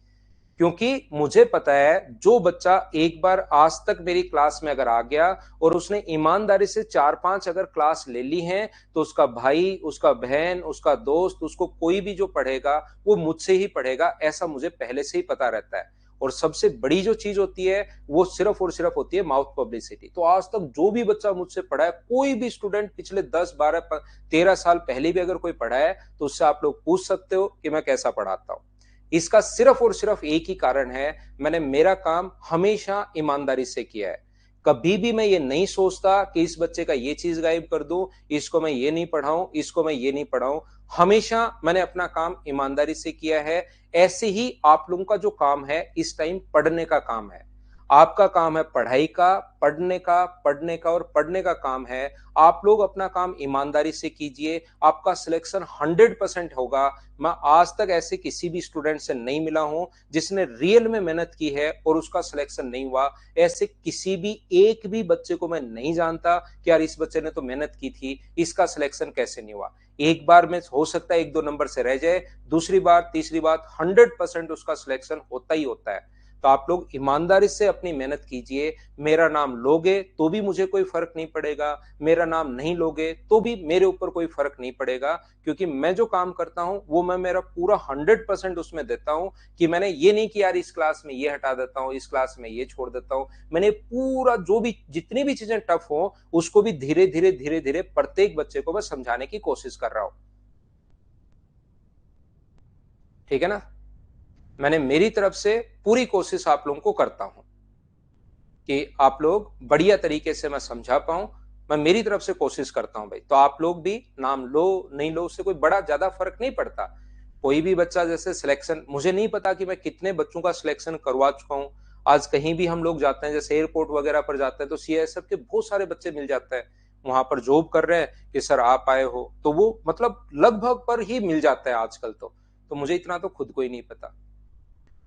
क्योंकि मुझे पता है जो बच्चा एक बार आज तक मेरी क्लास में अगर आ गया और उसने ईमानदारी से 4-5 अगर क्लास ले ली हैं, तो उसका भाई, उसका बहन, उसका दोस्त, उसको कोई भी जो पढ़ेगा वो मुझसे ही पढ़ेगा, ऐसा मुझे पहले से ही पता रहता है। और सबसे बड़ी जो चीज होती है वो सिर्फ और सिर्फ होती है माउथ पब्लिसिटी। तो आज तक जो भी बच्चा मुझसे पढ़ा है, कोई भी स्टूडेंट पिछले 10-12-13 साल पहले भी अगर कोई पढ़ा है, तो उससे आप लोग पूछ सकते हो कि मैं कैसा पढ़ाता हूं। इसका सिर्फ और सिर्फ एक ही कारण है, मैंने मेरा काम हमेशा ईमानदारी से किया है। कभी भी मैं ये नहीं सोचता कि इस बच्चे का ये चीज गायब कर दूं, इसको मैं ये नहीं पढ़ाऊं, इसको मैं ये नहीं पढ़ाऊं। हमेशा मैंने अपना काम ईमानदारी से किया है। ऐसे ही आप लोगों का जो काम है इस टाइम पढ़ने का काम है। आपका काम है पढ़ाई का, पढ़ने का और पढ़ने का काम है। आप लोग अपना काम ईमानदारी से कीजिए, आपका सिलेक्शन 100% होगा। मैं आज तक ऐसे किसी भी स्टूडेंट से नहीं मिला हूं जिसने रियल में मेहनत की है और उसका सिलेक्शन नहीं हुआ। ऐसे किसी भी एक भी बच्चे को मैं नहीं जानता कि यार इस बच्चे ने तो मेहनत की थी, इसका सिलेक्शन कैसे नहीं हुआ। एक बार में हो सकता है 1-2 नंबर से रह जाए, दूसरी बार, तीसरी बार 100% उसका सिलेक्शन होता ही होता है। तो आप लोग ईमानदारी से अपनी मेहनत कीजिए। मेरा नाम लोगे तो भी मुझे कोई फर्क नहीं पड़ेगा, मेरा नाम नहीं लोगे तो भी मेरे ऊपर कोई फर्क नहीं पड़ेगा, क्योंकि मैं जो काम करता हूं वो मैं मेरा पूरा 100% उसमें देता हूं। कि मैंने ये नहीं कि यार इस क्लास में ये हटा देता हूं, इस क्लास में ये छोड़ देता हूं। मैंने पूरा जो भी जितनी भी चीजें टफ हो उसको भी धीरे धीरे धीरे धीरे प्रत्येक बच्चे को मैं समझाने की कोशिश कर रहा हूं। ठीक है ना। मैंने मेरी तरफ से पूरी कोशिश आप लोगों को करता हूं कि आप लोग बढ़िया तरीके से मैं समझा पाऊं। मैं मेरी तरफ से कोशिश करता हूं भाई। तो आप लोग भी नाम लो नहीं लो उससे कोई बड़ा ज्यादा फर्क नहीं पड़ता। कोई भी बच्चा जैसे सिलेक्शन, मुझे नहीं पता कि मैं कितने बच्चों का सिलेक्शन करवा चुका हूं। आज कहीं भी हम लोग जाते हैं, जैसे एयरपोर्ट वगैरह पर जाते हैं, तो सीआईएसएफ के बहुत सारे बच्चे मिल जाते हैं, वहां पर जॉब कर रहे हैं कि सर आप आए हो, तो वो मतलब लगभग पर ही मिल जाता है आजकल। तो मुझे इतना तो खुद को ही नहीं पता।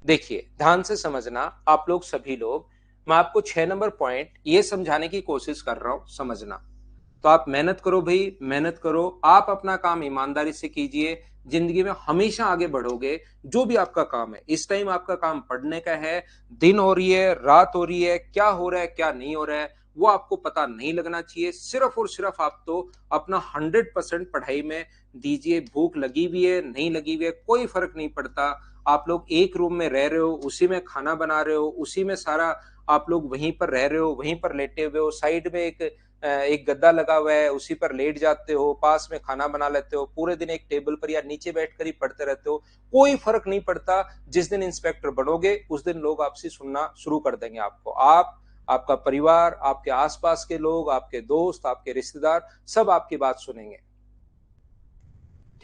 देखिए ध्यान से समझना आप लोग सभी लोग, मैं आपको 6 नंबर पॉइंट ये समझाने की कोशिश कर रहा हूं, समझना। तो आप मेहनत करो भाई, मेहनत करो, आप अपना काम ईमानदारी से कीजिए। जिंदगी में हमेशा आगे बढ़ोगे। जो भी आपका काम है, इस टाइम आपका काम पढ़ने का है, दिन हो रही है, रात हो रही है, क्या हो रहा है क्या नहीं हो रहा है वो आपको पता नहीं लगना चाहिए। सिर्फ और सिर्फ आप तो अपना 100% पढ़ाई में दीजिए। भूख लगी हुई है नहीं लगी हुई है कोई फर्क नहीं पड़ता। आप लोग एक रूम में रह रहे हो, उसी में खाना बना रहे हो, उसी में सारा आप लोग वहीं पर रह रहे हो, वहीं पर लेटे हुए हो, साइड में एक गद्दा लगा हुआ है, उसी पर लेट जाते हो, पास में खाना बना लेते हो, पूरे दिन एक टेबल पर या नीचे बैठकर ही पढ़ते रहते हो, कोई फर्क नहीं पड़ता। जिस दिन इंस्पेक्टर बनोगे उस दिन लोग आपसे सुनना शुरू कर देंगे आपको। आपका परिवार, आपके आसपास के लोग, आपके दोस्त, आपके रिश्तेदार सब आपकी बात सुनेंगे।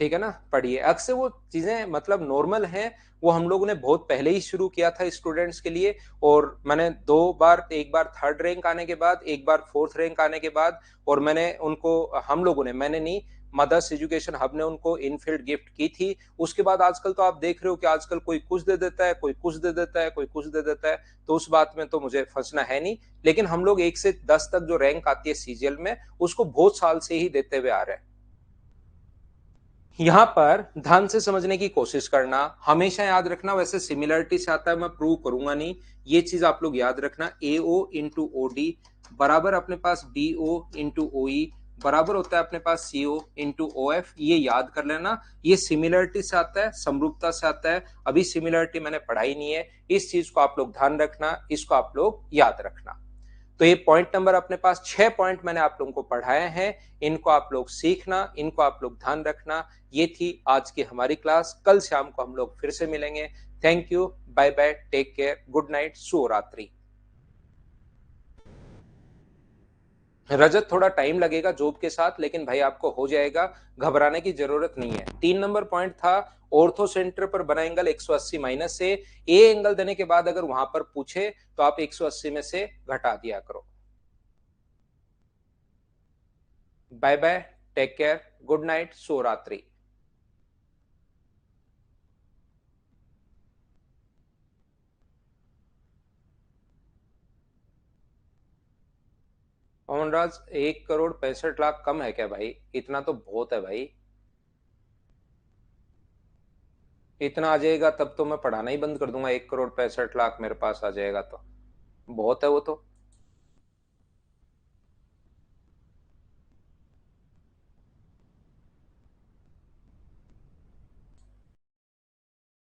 ठीक है ना। पढ़िए। अक्सर वो चीजें मतलब नॉर्मल हैं, वो हम लोगों ने बहुत पहले ही शुरू किया था स्टूडेंट्स के लिए। और मैंने 2 बार, एक बार 3rd रैंक आने के बाद, एक बार 4th रैंक आने के बाद, और मैंने उनको, हम लोगों ने, मैंने नहीं, मदर्स एजुकेशन हब ने उनको इनफील्ड गिफ्ट की थी। उसके बाद आजकल तो आप देख रहे हो कि आजकल कोई कुछ दे देता है, कोई कुछ दे देता है, कोई कुछ दे देता है। तो उस बात में तो मुझे फंसना है नहीं। लेकिन हम लोग 1 से 10 तक जो रैंक आती है सीजीएल में, उसको बहुत साल से ही देते हुए आ रहे हैं। यहां पर ध्यान से समझने की कोशिश करना, हमेशा याद रखना। वैसे सिमिलरिटी से आता है, मैं प्रूव करूंगा नहीं, ये चीज आप लोग याद रखना। AO इंटू OD बराबर अपने पास BO इंटू OE बराबर होता है अपने पास CO इंटू OF। ये याद कर लेना। ये सिमिलरिटी से आता है, समरूपता से आता है। अभी सिमिलरिटी मैंने पढ़ाई नहीं है, इस चीज को आप लोग ध्यान रखना, इसको आप लोग याद रखना। तो ये पॉइंट नंबर अपने पास 6 पॉइंट मैंने आप लोगों को पढ़ाए हैं, इनको आप लोग सीखना, इनको आप लोग ध्यान रखना। ये थी आज की हमारी क्लास। कल शाम को हम लोग फिर से मिलेंगे। Thank you, bye bye, take care, good night, शुभ रात्रि। रजत थोड़ा टाइम लगेगा जॉब के साथ, लेकिन भाई आपको हो जाएगा, घबराने की जरूरत नहीं है। 3 नंबर पॉइंट था ऑर्थो सेंटर पर बना एंगल 180 माइनस से, ए एंगल देने के बाद अगर वहां पर पूछे तो आप 180 में से घटा दिया करो। Bye bye, take care, good night, शुभ रात्रि। पवनराज, 1 करोड़ 65 लाख कम है क्या भाई? इतना तो बहुत है भाई। इतना आ जाएगा तब तो मैं पढ़ाना ही बंद कर दूंगा। 1 करोड़ 65 लाख मेरे पास आ जाएगा तो बहुत है वो तो।